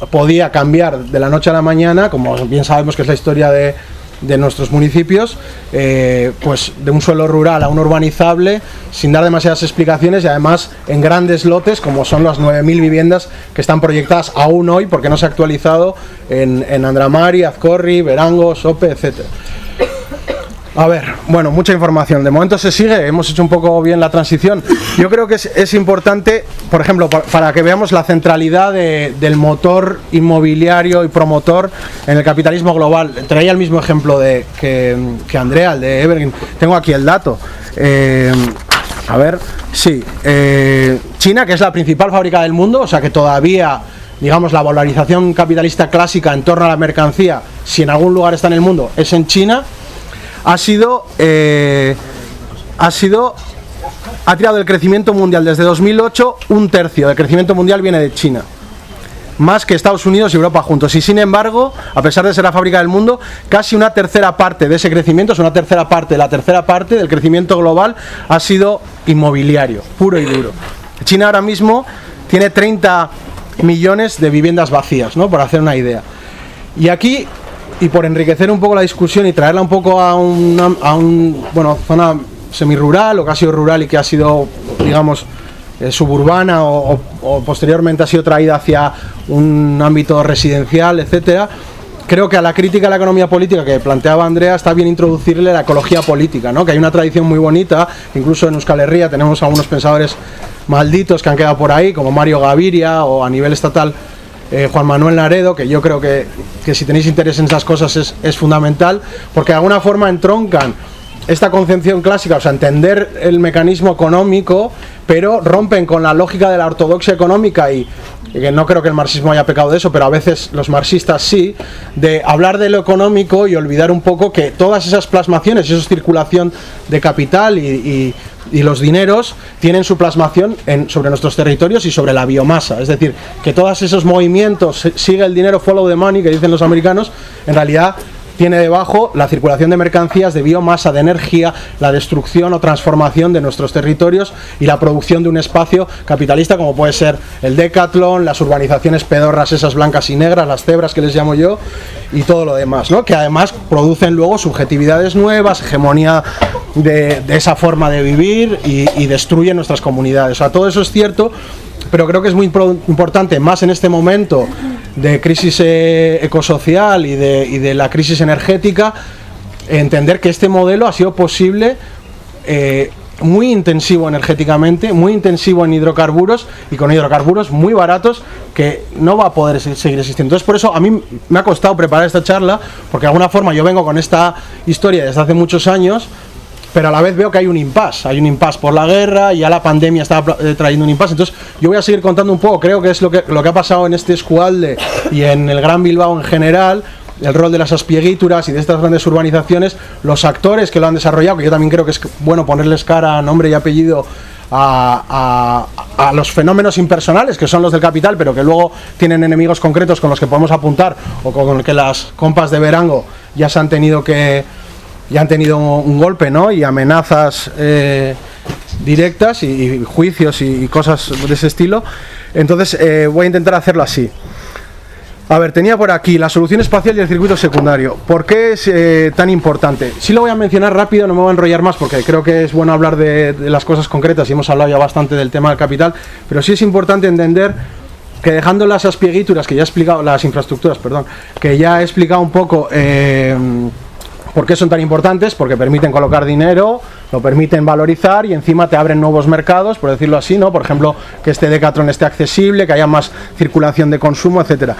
podía cambiar de la noche a la mañana, como bien sabemos que es la historia de nuestros municipios, pues de un suelo rural a un urbanizable sin dar demasiadas explicaciones y además en grandes lotes como son las 9.000 viviendas que están proyectadas aún hoy porque no se ha actualizado en Andramari, Azcorri, Verango, Sope, etcétera. A ver, bueno, mucha información. De momento se sigue, hemos hecho un poco bien la transición. Yo creo que es importante, por ejemplo, para que veamos la centralidad del motor inmobiliario y promotor en el capitalismo global. Traía el mismo ejemplo que Andrea, el de Evergreen. Tengo aquí el dato. A ver, sí. China, que es la principal fábrica del mundo, o sea que todavía, digamos, la valorización capitalista clásica en torno a la mercancía, si en algún lugar está en el mundo, es en China. Ha sido ha tirado el crecimiento mundial desde 2008, un tercio del crecimiento mundial viene de China, más que Estados Unidos y Europa juntos. Y sin embargo, a pesar de ser la fábrica del mundo, casi una tercera parte de ese crecimiento, es una tercera parte de la tercera parte del crecimiento global, ha sido inmobiliario, puro y duro. China ahora mismo tiene 30 millones de viviendas vacías, ¿no? Por hacer una idea. Y aquí, y por enriquecer un poco la discusión y traerla un poco a una zona semirural o casi rural y que ha sido, digamos, suburbana o posteriormente ha sido traída hacia un ámbito residencial, etcétera. Creo que a la crítica a la economía política que planteaba Andrea está bien introducirle la ecología política, ¿no? Que hay una tradición muy bonita, incluso en Euskal Herria tenemos algunos pensadores malditos que han quedado por ahí, como Mario Gaviria, o a nivel estatal Juan Manuel Naredo, que yo creo que si tenéis interés en esas cosas es fundamental, porque de alguna forma entroncan esta concepción clásica, o sea, entender el mecanismo económico, pero rompen con la lógica de la ortodoxia económica y que no creo que el marxismo haya pecado de eso, pero a veces los marxistas sí, de hablar de lo económico y olvidar un poco que todas esas plasmaciones, esa circulación de capital y los dineros tienen su plasmación sobre nuestros territorios y sobre la biomasa, es decir, que todos esos movimientos, sigue el dinero, follow the money, que dicen los americanos, en realidad tiene debajo la circulación de mercancías, de biomasa, de energía, la destrucción o transformación de nuestros territorios y la producción de un espacio capitalista como puede ser el Decathlon, las urbanizaciones pedorras, esas blancas y negras, las cebras que les llamo yo, y todo lo demás, ¿no? Que además producen luego subjetividades nuevas, hegemonía de esa forma de vivir y destruyen nuestras comunidades. O sea, todo eso es cierto, pero creo que es muy importante, más en este momento de crisis ecosocial y de la crisis energética, entender que este modelo ha sido posible, muy intensivo energéticamente, muy intensivo en hidrocarburos y con hidrocarburos muy baratos que no va a poder seguir existiendo. Entonces por eso a mí me ha costado preparar esta charla, porque de alguna forma yo vengo con esta historia desde hace muchos años, pero a la vez veo que hay un impasse por la guerra, y ya la pandemia está trayendo un impasse. Entonces yo voy a seguir contando un poco, creo que es lo que ha pasado en este Eskualde y en el Gran Bilbao en general, el rol de las aspiegituras y de estas grandes urbanizaciones, los actores que lo han desarrollado, que yo también creo que es bueno ponerles cara, nombre y apellido a los fenómenos impersonales que son los del capital, pero que luego tienen enemigos concretos con los que podemos apuntar, o con el que las compas de Verango ya han tenido un golpe, ¿no? Y amenazas directas y juicios y cosas de ese estilo. Entonces voy a intentar hacerlo así. A ver, tenía por aquí la solución espacial y el circuito secundario. ¿Por qué es tan importante? Sí lo voy a mencionar rápido, no me voy a enrollar más porque creo que es bueno hablar de las cosas concretas y hemos hablado ya bastante del tema del capital, pero sí es importante entender que, dejando las aspiegituras que ya he explicado, las infraestructuras, perdón, que ya he explicado un poco por qué son tan importantes, porque permiten colocar dinero, lo permiten valorizar y encima te abren nuevos mercados, por decirlo así, ¿no? Por ejemplo, que este Decathlon esté accesible, que haya más circulación de consumo, etcétera.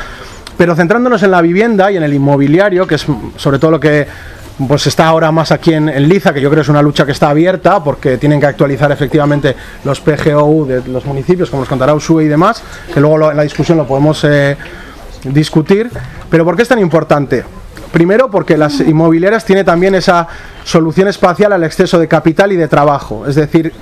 Pero centrándonos en la vivienda y en el inmobiliario, que es sobre todo lo que pues está ahora más aquí en Liza, que yo creo que es una lucha que está abierta, porque tienen que actualizar efectivamente los PGOU de los municipios, como nos contará Usue y demás, que luego en la discusión lo podemos discutir. Pero ¿por qué es tan importante? Primero, porque las inmobiliarias tienen también esa solución espacial al exceso de capital y de trabajo, es decir,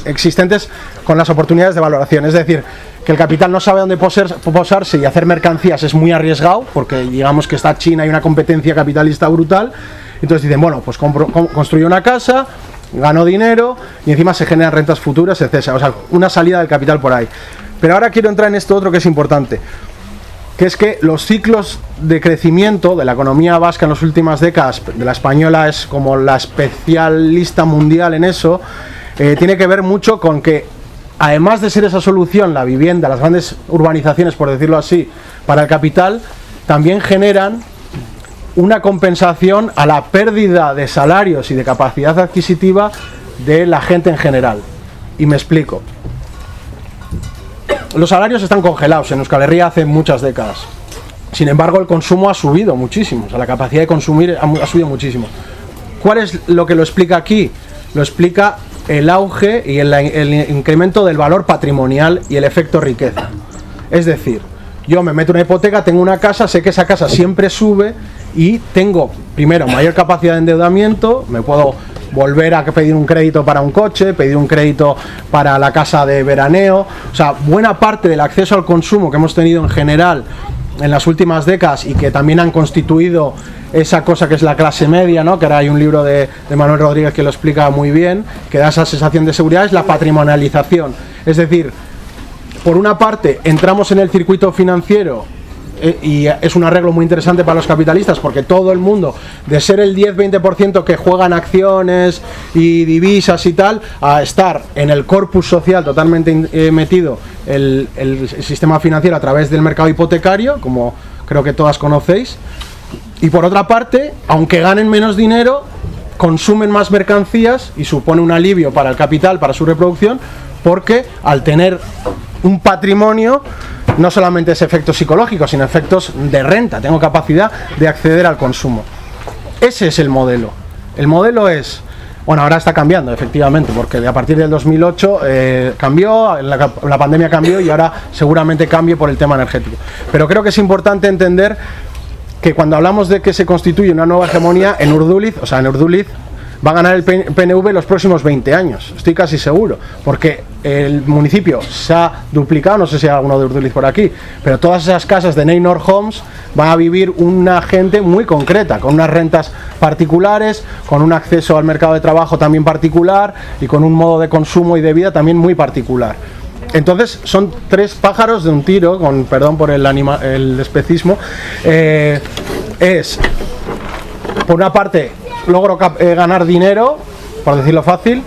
existentes con las oportunidades de valoración. Es decir, que el capital no sabe dónde posarse y hacer mercancías es muy arriesgado, porque digamos que está China y una competencia capitalista brutal. Entonces dicen, bueno, pues construyo una casa, gano dinero y encima se generan rentas futuras, etc. O sea, una salida del capital por ahí. Pero ahora quiero entrar en esto otro que es importante, que es que los ciclos de crecimiento de la economía vasca en las últimas décadas, de la española es como la especialista mundial en eso, tiene que ver mucho con que, además de ser esa solución, la vivienda, las grandes urbanizaciones, por decirlo así, para el capital, también generan una compensación a la pérdida de salarios y de capacidad adquisitiva de la gente en general. Y me explico. Los salarios están congelados en Euskal Herria hace muchas décadas. Sin embargo, el consumo ha subido muchísimo, o sea, la capacidad de consumir ha subido muchísimo. ¿Cuál es lo que lo explica aquí? Lo explica el auge y el incremento del valor patrimonial y el efecto riqueza. Es decir, yo me meto una hipoteca, tengo una casa, sé que esa casa siempre sube y tengo, primero, mayor capacidad de endeudamiento, me puedo volver a pedir un crédito para un coche, pedir un crédito para la casa de veraneo. O sea, buena parte del acceso al consumo que hemos tenido en general en las últimas décadas y que también han constituido esa cosa que es la clase media, ¿no? Que ahora hay un libro de Manuel Rodríguez que lo explica muy bien, que da esa sensación de seguridad, es la patrimonialización. Es decir, por una parte entramos en el circuito financiero y es un arreglo muy interesante para los capitalistas porque todo el mundo, de ser el 10-20% que juegan acciones y divisas y tal, a estar en el corpus social totalmente metido el sistema financiero a través del mercado hipotecario, como creo que todas conocéis. Y por otra parte, aunque ganen menos dinero, consumen más mercancías y supone un alivio para el capital, para su reproducción, porque al tener un patrimonio no solamente es efectos psicológicos, sino efectos de renta, tengo capacidad de acceder al consumo. Ese es el modelo. El modelo es, bueno, ahora está cambiando efectivamente, porque a partir del 2008 cambió, la pandemia cambió y ahora seguramente cambie por el tema energético. Pero creo que es importante entender que cuando hablamos de que se constituye una nueva hegemonía en Urduliz va a ganar el PNV los próximos 20 años, estoy casi seguro, porque el municipio se ha duplicado, no sé si hay alguno de Urduliz por aquí, pero todas esas casas de Neynor Homes van a vivir una gente muy concreta, con unas rentas particulares, con un acceso al mercado de trabajo también particular y con un modo de consumo y de vida también muy particular. Entonces son tres pájaros de un tiro, con perdón por el especismo. Es, por una parte, logro ganar dinero, por decirlo fácil.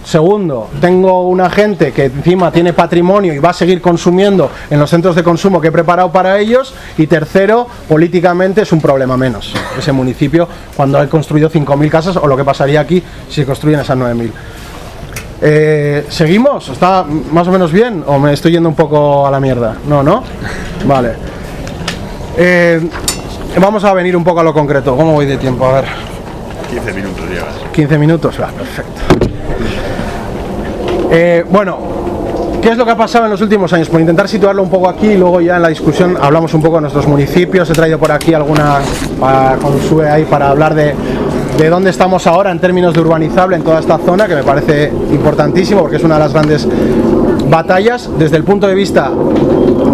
Segundo, tengo una gente que encima tiene patrimonio y va a seguir consumiendo en los centros de consumo que he preparado para ellos. Y tercero, políticamente es un problema menos ese municipio cuando he construido 5.000 casas, o lo que pasaría aquí si se construyen esas 9.000. ¿Seguimos? ¿Está más o menos bien? ¿O me estoy yendo un poco a la mierda? No, ¿no? Vale. Vamos a venir un poco a lo concreto. ¿Cómo voy de tiempo? A ver. 15 minutos llevas. 15 minutos, va, perfecto. Bueno, ¿qué es lo que ha pasado en los últimos años? Por intentar situarlo un poco aquí y luego ya en la discusión hablamos un poco de nuestros municipios. He traído por aquí alguna con Sue ahí para hablar de dónde estamos ahora en términos de urbanizable en toda esta zona, que me parece importantísimo porque es una de las grandes batallas desde el punto de vista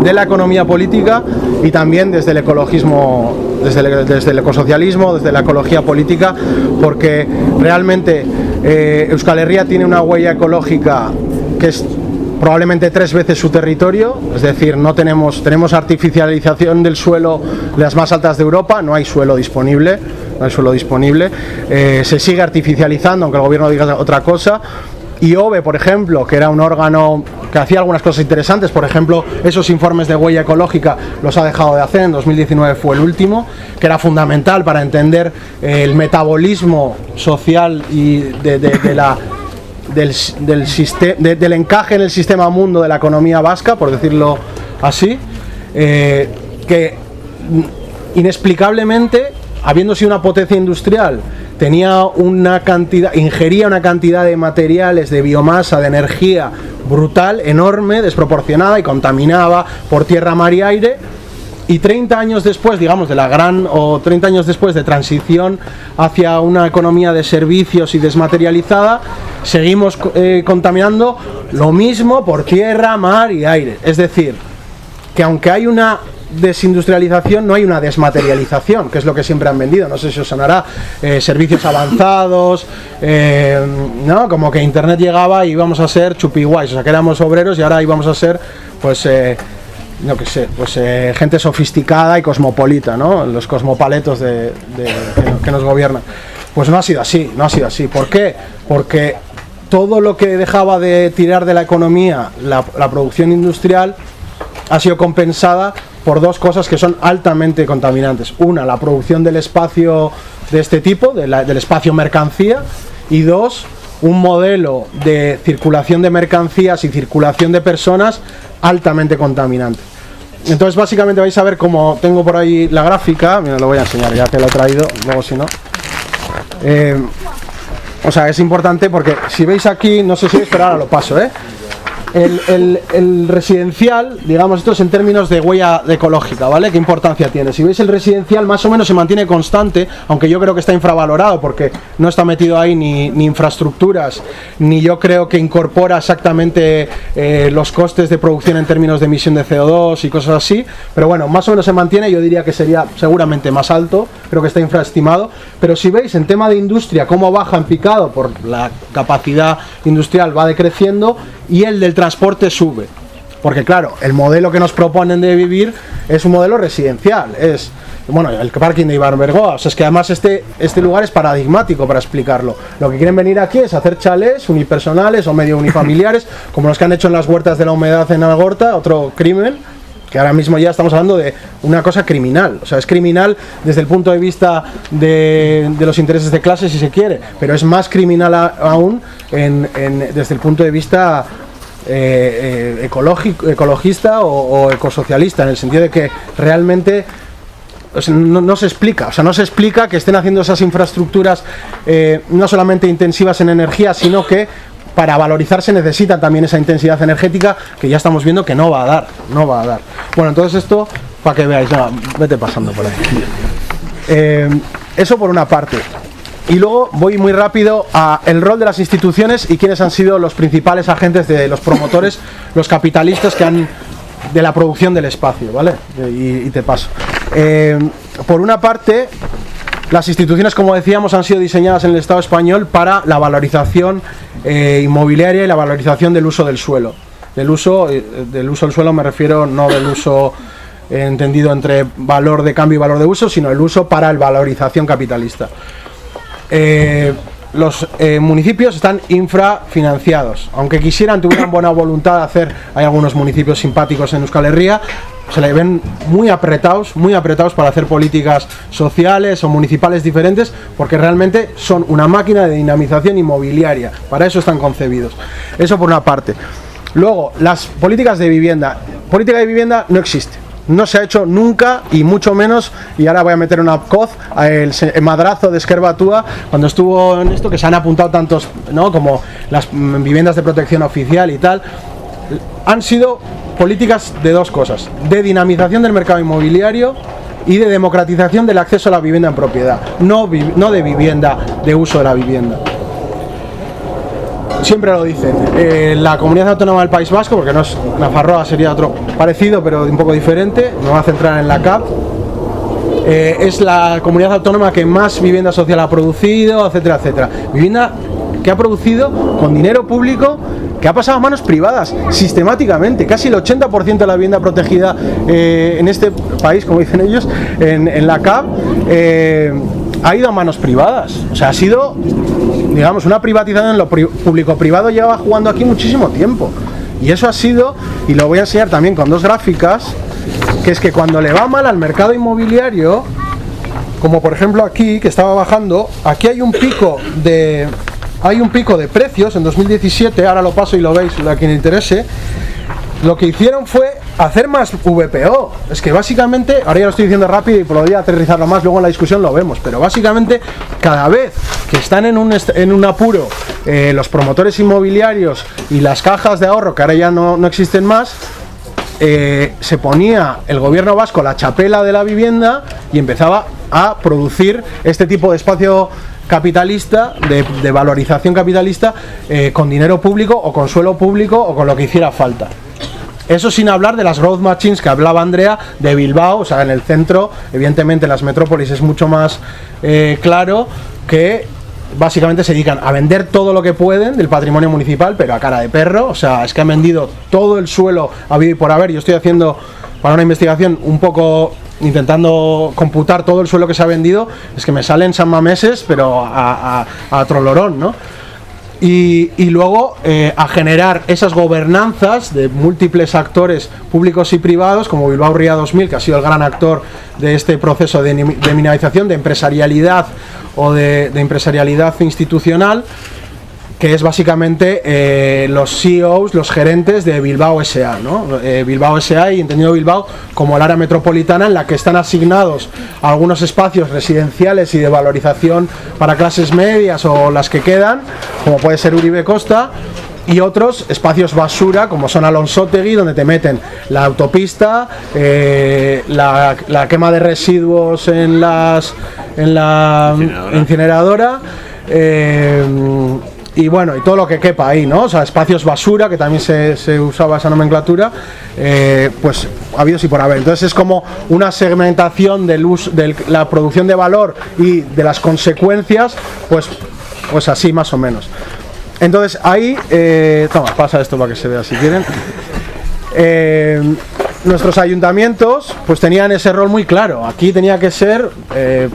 de la economía política y también desde el ecologismo, desde el ecosocialismo, desde la ecología política, porque realmente Euskal Herria tiene una huella ecológica que es probablemente 3 veces su territorio, es decir, tenemos artificialización del suelo de las más altas de Europa, no hay suelo disponible, se sigue artificializando aunque el gobierno diga otra cosa. Y OVE, por ejemplo, que era un órgano que hacía algunas cosas interesantes, por ejemplo, esos informes de huella ecológica los ha dejado de hacer, en 2019 fue el último, que era fundamental para entender el metabolismo social y del encaje en el sistema mundo de la economía vasca, por decirlo así, que inexplicablemente, habiendo sido una potencia industrial, ingería una cantidad de materiales, de biomasa, de energía brutal, enorme, desproporcionada, y contaminaba por tierra, mar y aire. Y 30 años después, digamos, 30 años después de transición hacia una economía de servicios y desmaterializada, seguimos contaminando lo mismo por tierra, mar y aire. Es decir, que aunque hay una desindustrialización, no hay una desmaterialización, que es lo que siempre han vendido. No sé si os sonará, servicios avanzados, ¿no? Como que internet llegaba y íbamos a ser chupiguays, o sea, que éramos obreros y ahora íbamos a ser, pues, no que sé, pues gente sofisticada y cosmopolita, ¿no? Los cosmopaletos que nos gobiernan. Pues no ha sido así, no ha sido así. ¿Por qué? Porque todo lo que dejaba de tirar de la economía, la producción industrial, ha sido compensada por dos cosas que son altamente contaminantes. Una, la producción del espacio de este tipo, del espacio mercancía, y dos, un modelo de circulación de mercancías y circulación de personas altamente contaminante. Entonces, básicamente vais a ver, como tengo por ahí la gráfica, mira, lo voy a enseñar ya que lo he traído, luego si no. O sea, es importante porque si veis aquí, no sé si veis, pero ahora lo paso, el residencial, digamos, esto es en términos de huella ecológica, ¿vale? ¿Qué importancia tiene? Si veis, el residencial más o menos se mantiene constante, aunque yo creo que está infravalorado porque no está metido ahí ni infraestructuras, ni yo creo que incorpora exactamente los costes de producción en términos de emisión de CO2 y cosas así, pero bueno, más o menos se mantiene. Yo diría que sería seguramente más alto, creo que está infraestimado, pero si veis en tema de industria cómo baja en picado por la capacidad industrial, va decreciendo, y el del transporte sube, porque claro, el modelo que nos proponen de vivir es un modelo residencial, es, bueno, el parking de Ibarbergoa, o sea, es que además este lugar es paradigmático para explicarlo. Lo que quieren venir aquí es hacer chalés unipersonales o medio unifamiliares, como los que han hecho en las huertas de la humedad en Algorta, otro crimen, que ahora mismo ya estamos hablando de una cosa criminal. O sea, es criminal desde el punto de vista de los intereses de clase, si se quiere, pero es más criminal aún desde el punto de vista ecologista o ecosocialista, en el sentido de que realmente, o sea, no se explica, o sea, no se explica que estén haciendo esas infraestructuras no solamente intensivas en energía, sino que para valorizarse necesitan también esa intensidad energética, que ya estamos viendo que no va a dar. Bueno, entonces esto, para que veáis, no, vete pasando por ahí. Eso por una parte. Y luego voy muy rápido a el rol de las instituciones y quiénes han sido los principales agentes de los promotores, los capitalistas que han de la producción del espacio, ¿vale? Y te paso. Por una parte, las instituciones, como decíamos, han sido diseñadas en el Estado español para la valorización inmobiliaria y la valorización del uso del suelo. Del uso del suelo me refiero no del uso entendido entre valor de cambio y valor de uso, sino el uso para la valorización capitalista. Los municipios están infrafinanciados. Aunque tuvieran buena voluntad de hacer, hay algunos municipios simpáticos en Euskal Herria, se le ven muy apretados para hacer políticas sociales o municipales diferentes, porque realmente son una máquina de dinamización inmobiliaria. Para eso están concebidos. Eso por una parte. Luego, las políticas de vivienda. Política de vivienda no existe. No se ha hecho nunca, y mucho menos, y ahora voy a meter una coz, el madrazo de Esquerra Batua, cuando estuvo en esto, que se han apuntado tantos, ¿no?, como las viviendas de protección oficial y tal. Han sido políticas de dos cosas: de dinamización del mercado inmobiliario y de democratización del acceso a la vivienda en propiedad, no de vivienda, de uso de la vivienda. Siempre lo dicen, la comunidad autónoma del País Vasco, porque no es Nafarroa, sería otro parecido pero un poco diferente, me voy a centrar en la CAP, es la comunidad autónoma que más vivienda social ha producido, etcétera, etcétera. Vivienda que ha producido con dinero público que ha pasado a manos privadas sistemáticamente. Casi el 80% de la vivienda protegida en este país, como dicen ellos, en la CAP, ha ido a manos privadas. O sea, ha sido, digamos, una privatización en lo público-privado. Lleva jugando aquí muchísimo tiempo. Y eso ha sido, y lo voy a enseñar también con dos gráficas, que es que cuando le va mal al mercado inmobiliario, como por ejemplo aquí, que estaba bajando, aquí hay un pico de precios en 2017, ahora lo paso y lo veis a quien le interese. Lo que hicieron fue hacer más VPO. Es que básicamente, ahora ya lo estoy diciendo rápido y podría aterrizarlo más, luego en la discusión lo vemos, pero básicamente cada vez que están en un apuro los promotores inmobiliarios y las cajas de ahorro, que ahora ya no existen más, se ponía el gobierno vasco la chapela de la vivienda y empezaba a producir este tipo de espacio capitalista, de valorización capitalista, con dinero público o con suelo público o con lo que hiciera falta. Eso sin hablar de las growth machines que hablaba Andrea de Bilbao. O sea, en el centro, evidentemente en las metrópolis es mucho más claro, que básicamente se dedican a vender todo lo que pueden del patrimonio municipal, pero a cara de perro. O sea, es que han vendido todo el suelo habido y por haber. Yo estoy haciendo para una investigación un poco intentando computar todo el suelo que se ha vendido. Es que me salen sanmameses, pero a trolorón, ¿no? Y luego a generar esas gobernanzas de múltiples actores públicos y privados, como Bilbao Ría 2000, que ha sido el gran actor de este proceso de minimización, de empresarialidad o de empresarialidad institucional, que es básicamente los CEOs, los gerentes de Bilbao S.A., ¿no? Bilbao S.A. y entendido Bilbao como el área metropolitana, en la que están asignados algunos espacios residenciales y de valorización para clases medias o las que quedan, como puede ser Uribe Costa, y otros espacios basura como son Alonsótegui, donde te meten la autopista, la quema de residuos en la incineradora, y bueno, y todo lo que quepa ahí, ¿no? O sea, espacios basura, que también se usaba esa nomenclatura, pues habidos y por haber. Entonces es como una segmentación del uso, de la producción de valor y de las consecuencias, pues así más o menos. Entonces ahí, toma, pasa esto para que se vea si quieren. Nuestros ayuntamientos pues tenían ese rol muy claro. Aquí tenía que ser,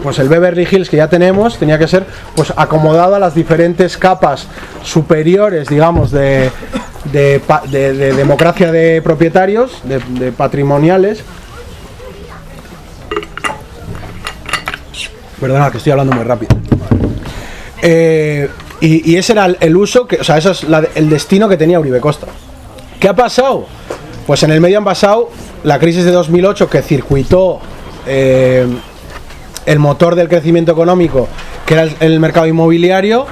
pues el Beverly Hills que ya tenemos, tenía que ser pues acomodado a las diferentes capas superiores, digamos, de democracia de propietarios, de patrimoniales. Perdona, que estoy hablando muy rápido. Y ese era el uso, o sea, ese es el destino que tenía Uribe Costa. ¿Qué ha pasado? Pues en el medio han pasado la crisis de 2008 que circuitó el motor del crecimiento económico, que era el mercado inmobiliario,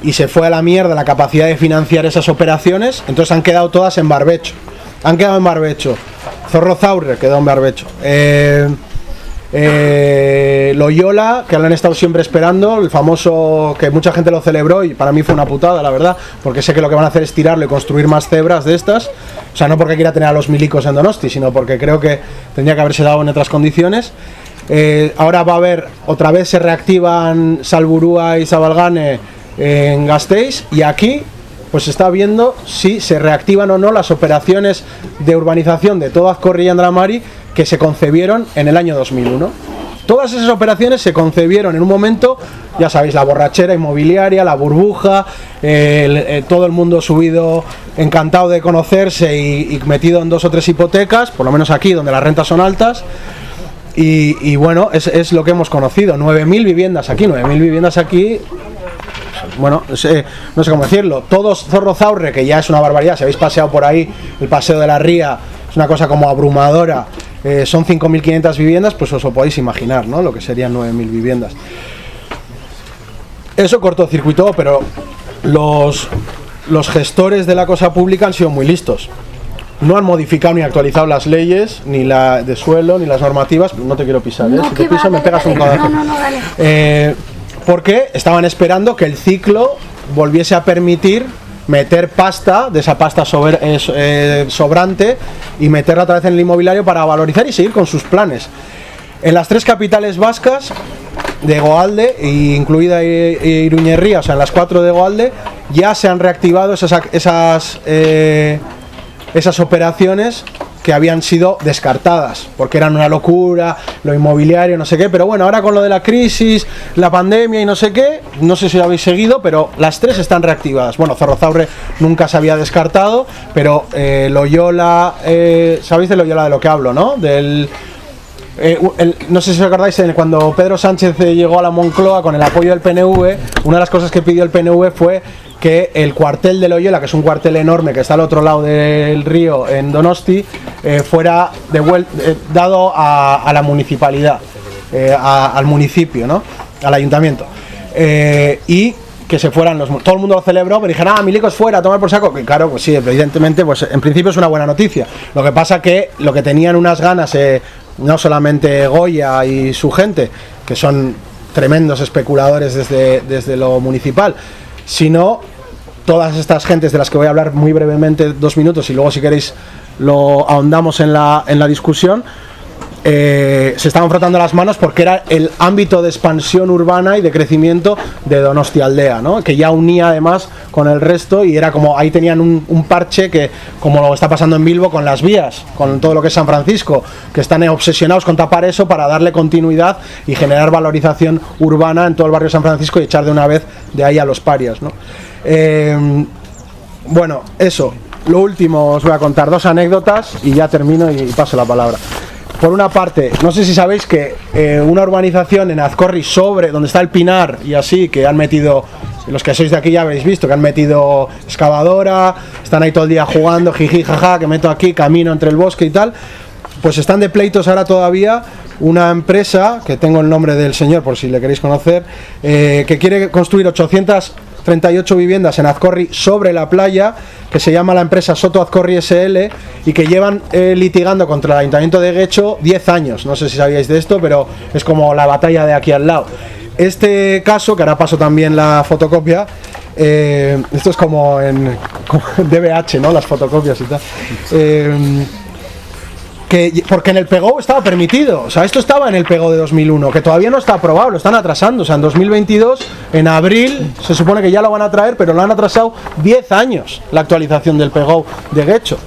y se fue a la mierda la capacidad de financiar esas operaciones. Entonces han quedado todas en barbecho. Zorro Zaurre quedó en barbecho. Loyola, que lo han estado siempre esperando, el famoso, que mucha gente lo celebró y para mí fue una putada, la verdad, porque sé que lo que van a hacer es tirarlo y construir más cebras de estas. O sea, no porque quiera tener a los milicos en Donosti, sino porque creo que tendría que haberse dado en otras condiciones. Ahora va a haber, otra vez se reactivan Salburua y Zabalgane en Gasteiz, y aquí pues se está viendo si se reactivan o no las operaciones de urbanización de todo Azcorri y Andramari que se concebieron en el año 2001. Todas esas operaciones se concebieron en un momento, ya sabéis, la borrachera inmobiliaria, la burbuja, todo el mundo subido, encantado de conocerse y metido en 2 o 3 hipotecas, por lo menos aquí donde las rentas son altas. Y bueno, es lo que hemos conocido, 9.000 viviendas aquí, 9.000 viviendas aquí. Bueno, no sé cómo decirlo, todos Zorro Zaurre, que ya es una barbaridad, si habéis paseado por ahí, el paseo de la Ría, es una cosa como abrumadora, son 5.500 viviendas, pues os lo podéis imaginar, ¿no? Lo que serían 9.000 viviendas. Eso cortocircuitó, pero los gestores de la cosa pública han sido muy listos. No han modificado ni actualizado las leyes, ni la de suelo, ni las normativas. No te quiero pisar, ¿eh? Si te piso me pegas un codazo. No, dale. Porque estaban esperando que el ciclo volviese a permitir meter pasta, de esa pasta sobrante, y meterla otra vez en el inmobiliario para valorizar y seguir con sus planes. En las 3 capitales vascas de Goalde, incluida Iruñerría, o sea, en las 4 de Goalde, ya se han reactivado esas operaciones que habían sido descartadas porque eran una locura, lo inmobiliario, no sé qué. Pero bueno, ahora con lo de la crisis, la pandemia y no sé qué, no sé si lo habéis seguido, pero las 3 están reactivadas. Bueno, Zorro Zaurre nunca se había descartado, pero Loyola, ¿sabéis de Loyola de lo que hablo, no? No sé si os acordáis, cuando Pedro Sánchez llegó a la Moncloa con el apoyo del PNV, una de las cosas que pidió el PNV fue que el cuartel de Loyola, que es un cuartel enorme que está al otro lado del río en Donosti, fuera dado a la municipalidad, al municipio, ¿no? Al ayuntamiento, y que se fueran todo el mundo lo celebró, pero dijeron, milicos fuera, a tomar por saco. Que claro, pues sí, evidentemente, pues en principio es una buena noticia. Lo que pasa que lo que tenían unas ganas, no solamente Goya y su gente, que son tremendos especuladores desde lo municipal, sino todas estas gentes de las que voy a hablar muy brevemente, 2 minutos, y luego si queréis lo ahondamos en la discusión. Se estaban frotando las manos porque era el ámbito de expansión urbana y de crecimiento de Donostialdea, ¿no? Que ya unía además con el resto, y era como, ahí tenían un parche que, como lo está pasando en Bilbo con las vías, con todo lo que es San Francisco, que están obsesionados con tapar eso para darle continuidad y generar valorización urbana en todo el barrio de San Francisco y echar de una vez de ahí a los parias, ¿no? Bueno, eso. Lo último os voy a contar 2 anécdotas y ya termino y paso la palabra. Por una parte, no sé si sabéis que una urbanización en Azcorri, donde está el Pinar y así, que han metido, los que sois de aquí ya habéis visto, que han metido excavadora, están ahí todo el día jugando, jiji, jaja, que meto aquí, camino entre el bosque y tal, pues están de pleitos ahora todavía una empresa, que tengo el nombre del señor por si le queréis conocer, que quiere construir 800 38 viviendas en Azcorri sobre la playa, que se llama la empresa Soto Azcorri SL y que llevan litigando contra el Ayuntamiento de Guecho 10 años. No sé si sabíais de esto, pero es como la batalla de aquí al lado. Este caso, que ahora paso también la fotocopia, esto es como en DBH, ¿no? Las fotocopias y tal. Porque en el PGO estaba permitido, o sea, esto estaba en el PGO de 2001, que todavía no está aprobado, lo están atrasando, o sea, en 2022, en abril, se supone que ya lo van a traer, pero lo han atrasado 10 años la actualización del PGO de Guecho.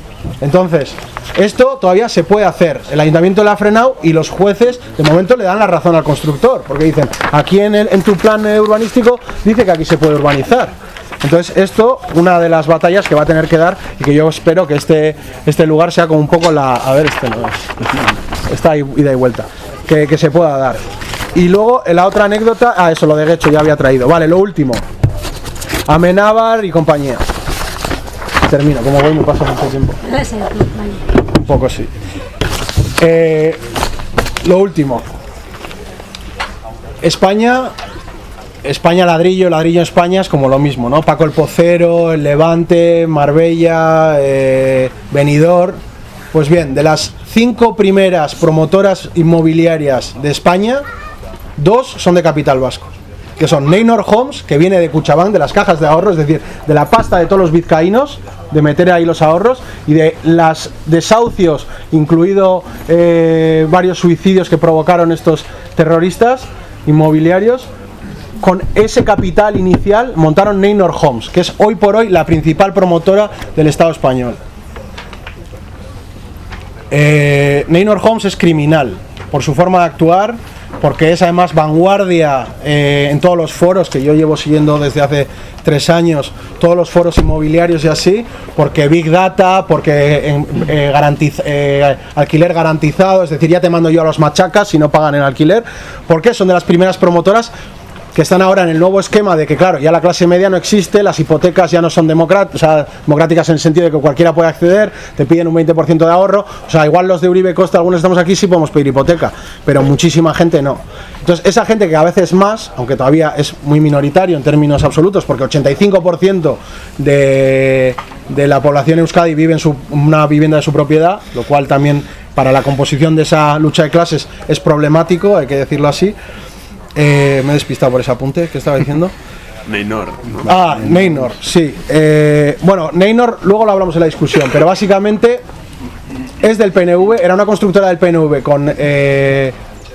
Entonces, esto todavía se puede hacer, el ayuntamiento le ha frenado y los jueces de momento le dan la razón al constructor, porque dicen, aquí en tu plan urbanístico dice que aquí se puede urbanizar. Entonces esto, una de las batallas que va a tener que dar y que yo espero que este lugar sea como un poco la... A ver, este no es... Está ahí, ida y vuelta. Que se pueda dar. Y luego, la otra anécdota... Ah, eso, lo de Guecho ya había traído. Vale, lo último. Amenábar y compañía. Termino, como voy me pasa mucho tiempo. Un poco sí. Lo último. España ladrillo España es como lo mismo, ¿no? Paco el Pocero, el Levante, Marbella, Benidorm. Pues bien, de las 5 primeras promotoras inmobiliarias de España, 2 son de capital vasco, que son Neynor Homes, que viene de Kutxabank, de las cajas de ahorro, es decir, de la pasta de todos los vizcaínos, de meter ahí los ahorros, y de las desahucios, incluido varios suicidios que provocaron estos terroristas inmobiliarios. Con ese capital inicial montaron Neynor Homes, que es hoy por hoy la principal promotora del Estado español. Neynor Homes es criminal por su forma de actuar, porque es además vanguardia en todos los foros que yo llevo siguiendo desde hace 3 años, todos los foros inmobiliarios y así, porque Big Data, porque alquiler garantizado, es decir, ya te mando yo a los machacas si no pagan el alquiler, porque son de las primeras promotoras que están ahora en el nuevo esquema de que, claro, ya la clase media no existe, las hipotecas ya no son democráticas en el sentido de que cualquiera puede acceder, te piden un 20% de ahorro, o sea, igual los de Uribe Costa, algunos estamos aquí, sí podemos pedir hipoteca, pero muchísima gente no. Entonces, esa gente que a veces más, aunque todavía es muy minoritario en términos absolutos, porque 85% de la población de Euskadi vive en una vivienda de su propiedad, lo cual también para la composición de esa lucha de clases es problemático, hay que decirlo así. Me he despistado por ese apunte que estaba diciendo. Neynor. Ah, Neynor, sí. Bueno, Neynor luego lo hablamos en la discusión, pero básicamente es del PNV, era una constructora del PNV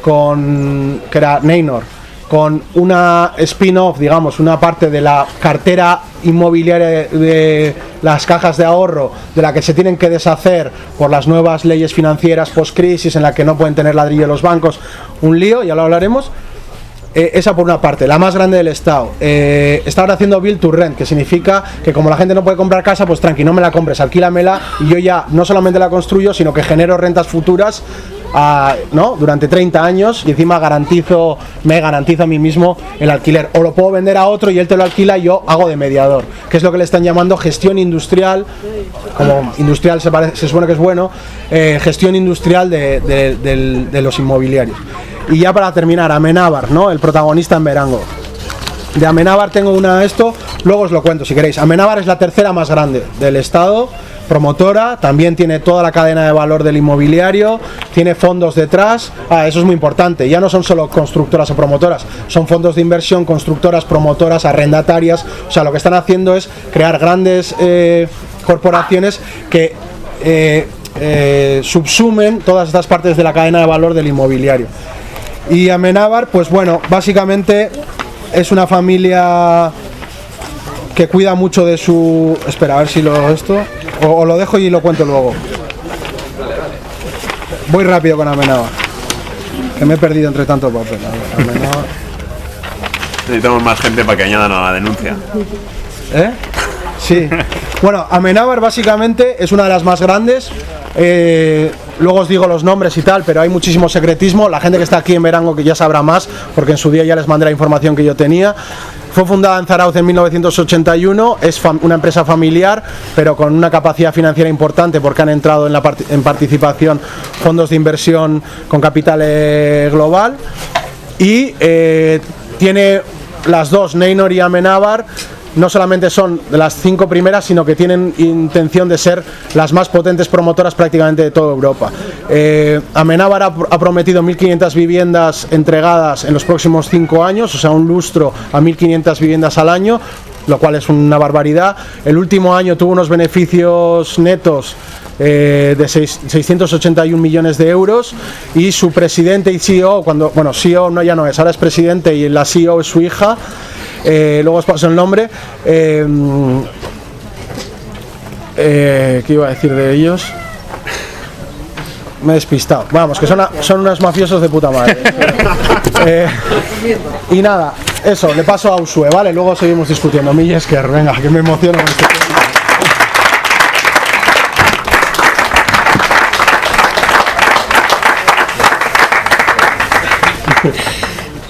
que era Neynor, con una spin-off, digamos, una parte de la cartera inmobiliaria de las cajas de ahorro, de la que se tienen que deshacer por las nuevas leyes financieras post-crisis, en la que no pueden tener ladrillo los bancos, un lío, ya lo hablaremos. Esa por una parte, la más grande del Estado. Está ahora haciendo Build to Rent, que significa que como la gente no puede comprar casa, pues tranqui, no me la compres, alquílamela y yo ya no solamente la construyo, sino que genero rentas futuras ¿no? Durante 30 años y encima me garantizo a mí mismo el alquiler. O lo puedo vender a otro y él te lo alquila y yo hago de mediador, que es lo que le están llamando gestión industrial, como industrial se supone que es bueno, gestión industrial de los inmobiliarios. Y ya para terminar, Amenábar, ¿no? El protagonista en Berango. De Amenábar tengo luego os lo cuento si queréis. Amenábar es la tercera más grande del Estado, promotora, también tiene toda la cadena de valor del inmobiliario, tiene fondos detrás, eso es muy importante, ya no son solo constructoras o promotoras, son fondos de inversión, constructoras, promotoras, arrendatarias, o sea, lo que están haciendo es crear grandes corporaciones que subsumen todas estas partes de la cadena de valor del inmobiliario. Y Amenábar, pues bueno, básicamente es una familia que cuida mucho de su... Espera, a ver si o lo dejo y lo cuento luego. Voy rápido con Amenábar, que me he perdido entre tanto papel. Amenábar. Necesitamos más gente para que añadan a la denuncia. Sí. Bueno, Amenábar básicamente es una de las más grandes. Luego os digo los nombres y tal, pero hay muchísimo secretismo. La gente que está aquí en Berango que ya sabrá más, porque en su día ya les mandé la información que yo tenía. Fue fundada en Zarauz en 1981, es una empresa familiar, pero con una capacidad financiera importante porque han entrado en participación fondos de inversión con capital global. Y tiene las dos, Neynor y Amenábar, no solamente son de las 5 primeras, sino que tienen intención de ser las más potentes promotoras prácticamente de toda Europa. Amenábar ha prometido 1.500 viviendas entregadas en los próximos 5 años, o sea, un lustro a 1.500 viviendas al año, lo cual es una barbaridad. El último año tuvo unos beneficios netos de 681 millones de euros, y su presidente y CEO, CEO no, ya no es, ahora es presidente y la CEO es su hija, luego os paso el nombre. ¿Qué iba a decir de ellos? Me he despistado. Vamos, que son unos mafiosos de puta madre. Y nada, eso, le paso a Usue, ¿vale? Luego seguimos discutiendo. Millesker, venga, que me emociono con este tema.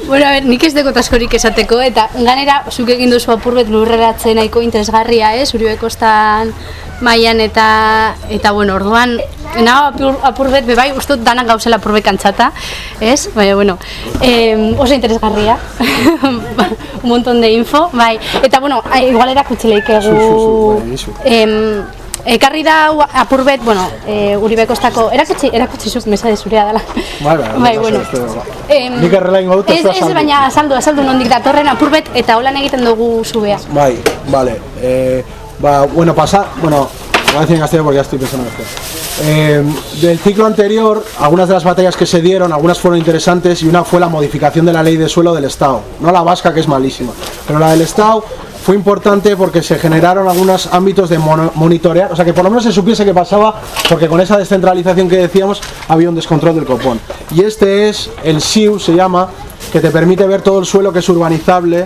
Bueno, a ver, nik ez dekot askorik esateko, eta ganera, zuk egin duzu apurbet lurreratzen nahiko interesgarria, Uribe Kostan mailan eta bueno, orduan, nago apurbet, bebai, ustot danak gauzela apurbet kantzata, baina, bueno, oso interesgarria, un montón de info, bai, eta, bueno, igual erakutsi leikegu, ekarri da apurbet, bueno, Uribe Kostako, erakutsi zuk mesade zurea dela. Bai, bueno. Nik errela ingo dut, ez baina azaldu nondik datorren apurbet eta holan egiten dugu zubea. Bai, vale. Bueno, voy a decir en castellano porque ya estoy pensando en esto. Del ciclo anterior, algunas de las batallas que se dieron, algunas fueron interesantes, y una fue la modificación de la ley de suelo del Estado. No la vasca, que es malísima, pero la del Estado fue importante porque se generaron algunos ámbitos de monitorear, o sea, que por lo menos se supiese qué pasaba, porque con esa descentralización que decíamos había un descontrol del copón. Y este es el SIU, se llama, que te permite ver todo el suelo que es urbanizable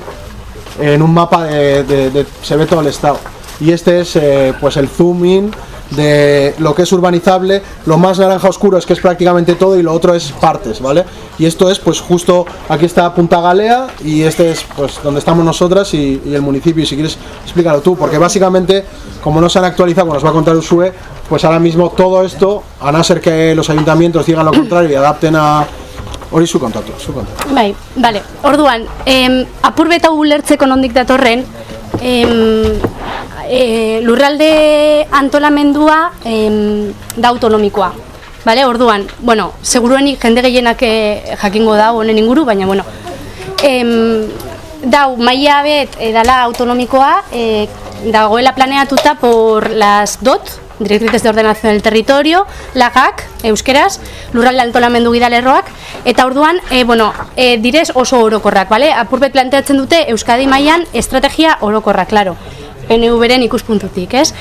en un mapa se ve todo el Estado. Y este es pues el zoom in de lo que es urbanizable. Lo más naranja oscuro es que es prácticamente todo, y lo otro es partes, ¿vale? Y esto es pues justo, aquí está Punta Galea, y este es pues donde estamos nosotras y el municipio. Y si quieres explícalo tú, porque básicamente, como no se han actualizado, como nos va a contar Usue, pues ahora mismo todo esto, a no ser que los ayuntamientos digan lo contrario y adapten a... Hori zu kontatu. Bai, vale, orduan, apurbet hau ulertzeko nondik datorren, lurralde antolamendua da autonomikoa. Vale, orduan, bueno, seguruenik jende gehienak jakingo da honen inguru, baina, bueno, dau maila bet dala autonomikoa, dagoela planeatuta por las DOT, Directrices de Ordenación del Territorio, la GAC, euskeraz, lurralde antolamendu gidalerroak, eta orduan, direz oso orokorrak, vale? Apurbet planteatzen dute Euskadi mailan estrategia orokorrak, claro. PNV-ren ikuspuntutik, ez?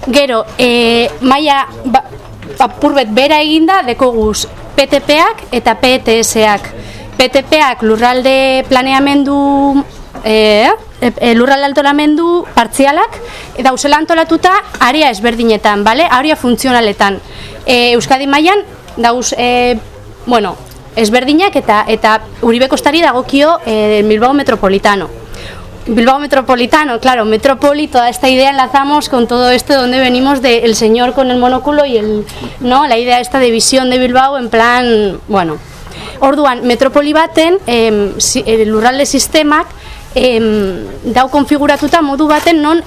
Gero, maila apurbet bera eginda dekoguz PTP-ak eta PTS-ak. PTP-ak lurralde planeamendu, lurralde antolamendu partzialak, dauzela antolatuta area ezberdinetan, bale? Area funtzionaletan. Euskadi mailan dauz, ezberdinak eta Uribe Kostari dagokio Bilbao Metropolitano. Bilbao Metropolitano, claro, Metrópoli, toda esta idea enlazamos con todo esto de donde venimos del señor con el monóculo y la idea esta de visión de Bilbao en plan, bueno. Orduan, Metrópoli baten, lurralde sistemak, dau konfiguratuta modu baten non,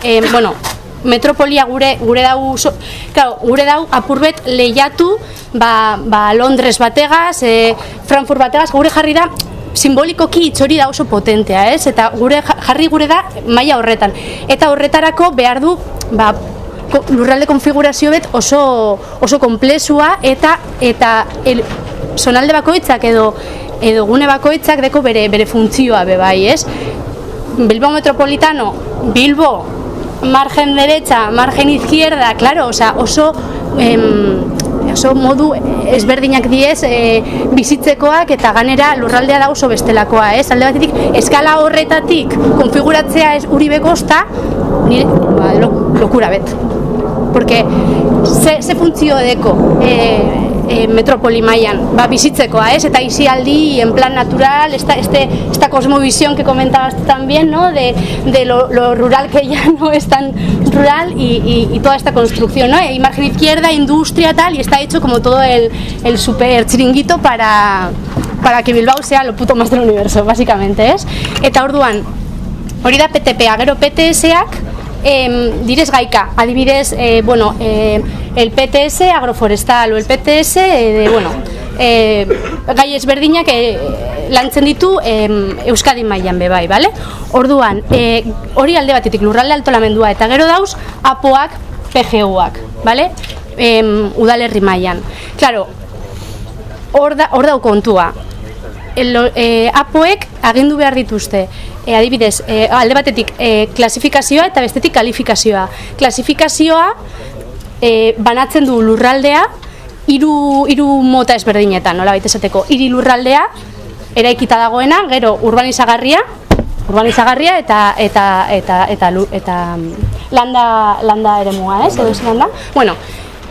Metropolia gure dau apurbet lehiatu, Londres bategaz, Frankfurt bategaz, gure jarri da, simbolikoki itxori da oso potentea, eta jarri gure da maila horretan. Eta horretarako behar du lurralde konfigurazio bet oso konplexua eta zonalde bakoitzak edo gune bakoitzak deko bere funtzioa bebai, ez? Bilbao Metropolitano, Bilbo, margen derecha, margen izquierda, claro, oso modu ezberdinak diez bizitzekoak, eta ganera lurraldea da oso bestelakoa, ez? Alde batetik, eskala horretatik konfiguratzea ez Uribe Kosta, lokura bet. Porque ze funtzio deko Metrópoli mailan, bizitzekoa, ez? Eta isialdi, en plan natural, esta cosmovisión que comentabas también, ¿no? De lo rural que ya no es tan rural y toda esta construcción, ¿no? Y margen izquierda, industria, tal, y está hecho como todo el super chiringuito para que Bilbao sea lo puto más del universo, básicamente, ¿es? Eta orduan, Hori da PTPa, gero PTS-ak direz gaika, adibidez, el PTS agroforestal o el PTS, gai ezberdinak lantzen ditu Euskadi mailan bebai, bale? Orduan, hori alde batetik lurralde altolamendua eta gero dauz APOak, PGUak, bale? Udalerri mailan. Claro, hor dau kontua. APOek agindu behar dituzte, adibidez, alde batetik klasifikazioa eta bestetik kalifikazioa. Klasifikazioa banatzen du lurraldea hiru mota ezberdinetan, nolabait esateko. Hiri lurraldea eraikita dagoena, gero urbanizagarria eta landa eremua, ez? Edo landa. Bueno,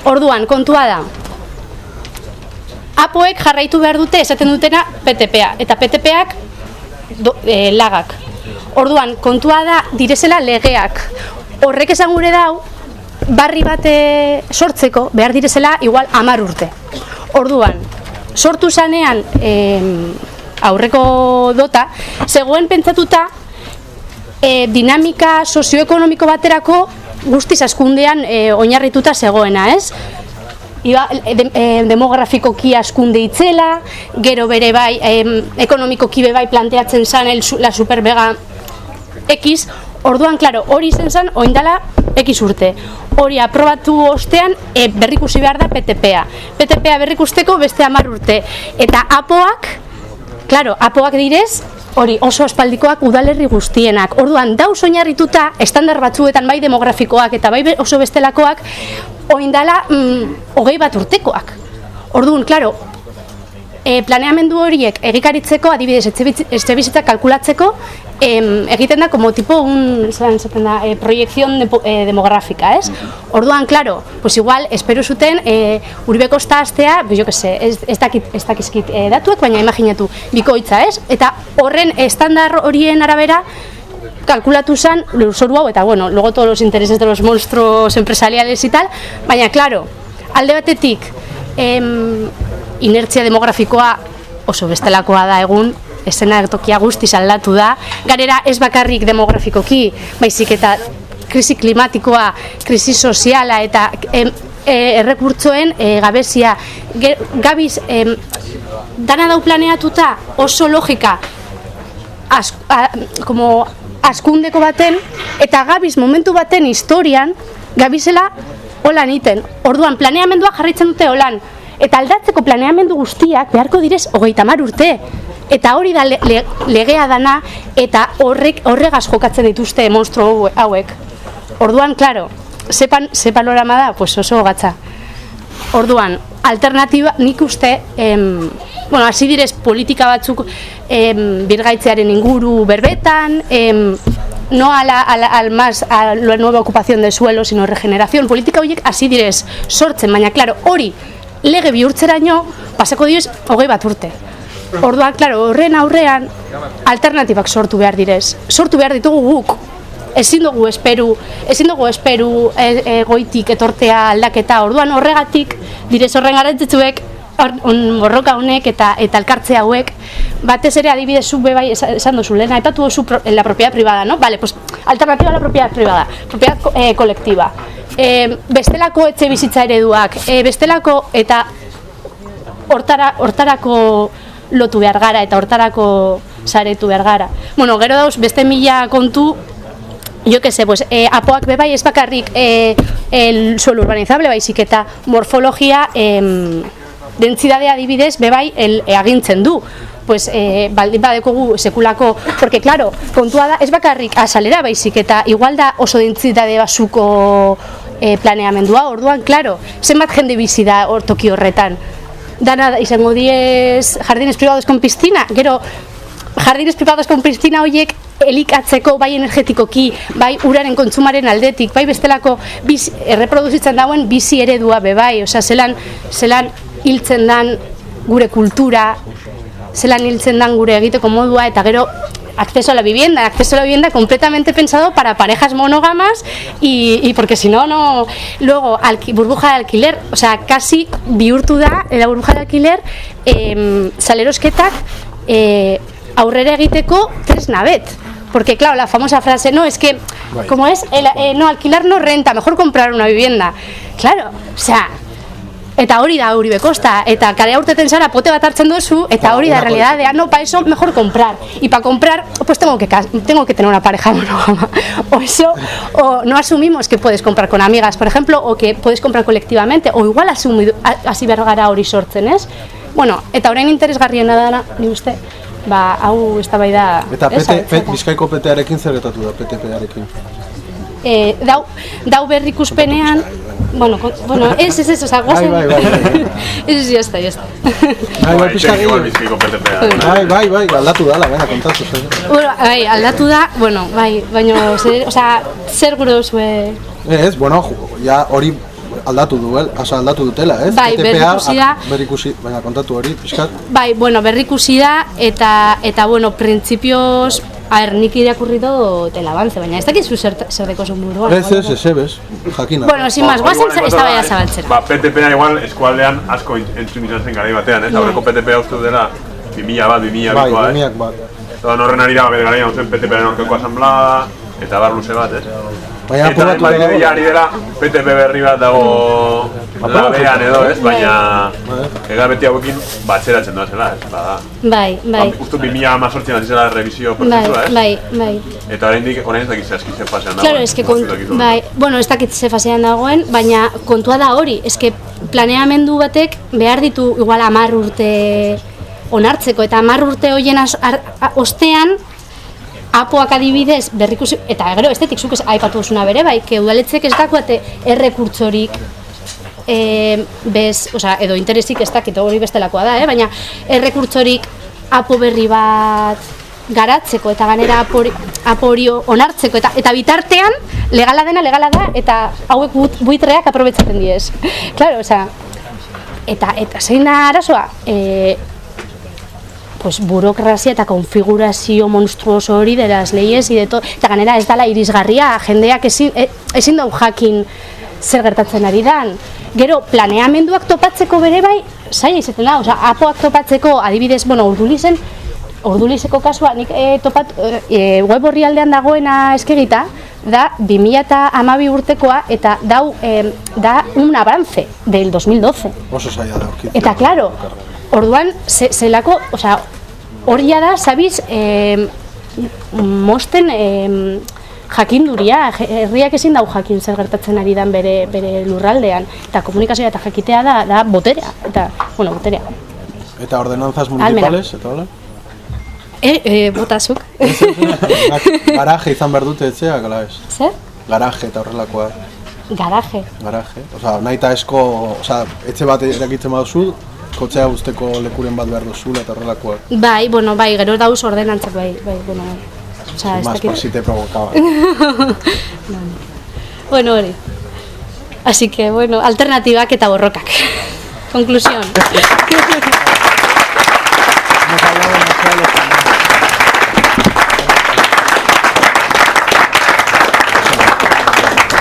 orduan kontua da. APOek jarraitu behar dute esaten dutena PTPa, eta PTPak lagak. Orduan, kontua da direzela legeak. Horrek esan gure dau, barri bate sortzeko behar direzela igual 10 urte. Orduan, sortu zanean aurreko dota, zegoen pentsatuta dinamika sozioekonomiko baterako guztiz askundean oinarrituta zegoena, ez? Demografikoki askunde itzela, gero bere bai ekonomikoki be bai planteatzen zan la superbega X, orduan, klaro, hori zen zan oindala X urte. Hori aprobatu ostean berrikusi behar da PTPa. PTPa berrikusteko beste 10 urte. Eta APOak, klaro, APOak direz, hori oso aspaldikoak udalerri guztienak. Orduan, dauz oinarrituta, estandar batzuetan bai demografikoak eta bai oso bestelakoak, oindala 21 urtekoak. Orduan, klaro, planeamendu horiek egikaritzeko, adibidez, etxebizitza kalkulatzeko, egiten da como tipo proyección demográfica, ez? Orduan, klaro, pues igual, espero zuten, Uribe Kosta astea, yo que sé, ez dakizkit datuak, baina imaginatu, bikoitza, ez? Eta horren estandar horien arabera, kalkulatu zen lurzoru hau, eta bueno, luego todos los intereses de los monstruos empresariales y tal, baina, claro, alde batetik, inertzia demografikoa oso bestelakoa da egun, eszenatokia guztiz aldatu da, garera ez bakarrik demografikoki, baizik eta krisi klimatikoa, krisi soziala eta errekurtsoen gabezia, gabiz, dana dau planeatuta oso logika, como askundeko baten, eta gabiz momentu baten historian, gabizela holan iten. Orduan, planeamendua jarraitzen dute holan, eta aldatzeko planeamendu guztiak beharko direz 30 urte. Eta hori da legea dana, eta horregaz jokatzen dituzte monstru hauek. Orduan, klaro, ze panorama da, pues oso gatza. Orduan, alternatiba nik uste, hasi direz politika batzuk birgaitzearen inguru berbetan, no a la nueva ocupación de suelo, sino regeneración. Politika horiek hasi direz sortzen, baina, klaro, hori lege bihurtzeraino pasako direz 21 urte. Orduan, klaro, horren aurrean alternatibak sortu behar direz. Sortu behar ditugu guk. Ezin dugu esperu goitik etortea aldaketa. Orduan horregatik direz horren garrantzitsuek borroka honek eta elkartze hauek batez ere adibidez zu bai esan dozu lehen aipatu duzu la propiedad privada, ¿no? Vale, pues alternativa a la propiedad privada, propiedad colectiva. Bestelako etxe bizitza ereduak, bestelako eta hortarako lotu behar gara eta hortarako saretu behar gara. Bueno, gero dauz beste 1000 kontu, yo que sé, pues APOak bebai ez bakarrik el suelo urbanizable, baizik eta morfologia, densidadea adibidez bebai agintzen du. Pues baldin badekogu sekulako, porque claro, kontua da ez bakarrik azalera baizik eta igual da oso densidade basuko planeamendua. Orduan, claro, zenbat jende bizi da toki horretan. Dana izango diez jardines privados con piscina, gero jardines privados con piscina horiek elikatzeko bai energetikoki, bai uraren kontsumaren aldetik, bai bestelako erreproduzitzen dauen bizi eredua bebai, osea, zelan hiltzen dan gure kultura, zelan hiltzen dan gure egiteko modua, eta gero acceso a la vivienda completamente pensado para parejas monógamas y porque si no, luego burbuja de alquiler, o sea, casi bihurtu da la burbuja de alquiler salerosketak aurrera egiteko tresna bet. Porque claro, la famosa frase, no, es que, como es, no, alquilar no renta, mejor comprar una vivienda. Claro, o sea, eta hori da Uribe Kosta, eta karea urteten zara pote bat hartzen duzu, eta hori da realidad de, no, para eso mejor comprar. Y para comprar, pues tengo que tener una pareja monógama. O eso, o no asumimos que puedes comprar con amigas, por ejemplo, o que puedes comprar colectivamente, o igual hasi bergara hori sortzen, ez? Bueno, eta orain interesgarriena dana, ni uste, hau eztabaida Eta Bizkaiko PTarekin zer gertatu da, PTP-arekin? Dau berrikuspenean, bueno, ez, oza, guazen. Ez, ya está. Bai, pixka gehiago. Bai, aldatu dala, baina kontatu zer. Bai, aldatu da, bueno, bai, baina, zer gure duzue? Ez, bueno, ja hori aldatu dutela, ez? Bai, berrikusi da. Baina kontatu hori, pixkat. Bai, bueno, berrikusi da, eta bueno, printzipioz, nik irakurri dut el avance, baina ez dakizu zer deko zuen buruan. Ez, jakina. Bueno, sin más, guazen ez da baina zabaltzera. PTP-a igual eskualdean asko entzun izan zen garai batean, ez? Aurreko PTP-a uste dela 2000 Bai, bikoa, 2000 bat. Eta horren ari da, bere garaian zen PTP-aren aurkeko asamblea, eta bar luze bat, ez? Baina Eta ari dela, PTP berri bat dago labean edo, ez? Baina ega beti hauekin batzeratzen doa zela, ez? Bai. Uste 2018an hasi zela revisio prozesua, ez? Bai. Eta orain ez dakit ze fasean dagoen. Claro, eske bueno, ez dakit ze fasean dagoen, baina kontua da hori, eske planeamendu batek behar ditu igual 10 urte onartzeko, eta 10 urte hoien ostean apoak adibidez berrikusi, eta gero estetik zuk aipatu duzuna bere, bai, que udaletxek ez dakuate errekurtsorik edo interesik ez dakit hori bestelakoa da, baina errekurtsorik apo berri bat garatzeko eta ganera apo hori onartzeko eta bitartean legala da eta hauek buitreak aprobetsatzen diez. Claro, eta zein da arazoa? Pues burokrazia eta konfigurazio monstruoso hori de las leyes y de todo, eta ganera ez dala irisgarria, jendeak ezin dau jakin zer gertatzen ari dan. Gero, planeamenduak topatzeko bere bai, zaila izaten da, apoak topatzeko, adibidez, bueno, Urdulizeko kasua, nik web horri aldean dagoena eskegita, da 2012 urtekoa, eta da un avance del 2012. Oso zaila da, orkitzea. Eta, claro, orduan, zelako, hori da, sabiz, mosten jakinduria, herriak ezin dau jakin zer gertatzen ari dan bere lurraldean, eta komunikazioa eta jakitea da boterea, eta, bueno, boterea. Eta ordenanzas municipales, eta hola? Botazuk. Garaje izan behar dute etxeak, ala ez? Zer? Garaje eta horrelakoa. Garaje? Garaje, nahi eta esko, etxe bat erakitzen baduzu, kotzea guzteko lekuren bat behar duzula eta horrelakoa. Bai, gero dauz ordenantzak, bai, bueno. Más por si te provocaba. Bueno, hori. Así que, bueno, alternatibak eta borrokak. Conclusión. Hemos hablado demasiado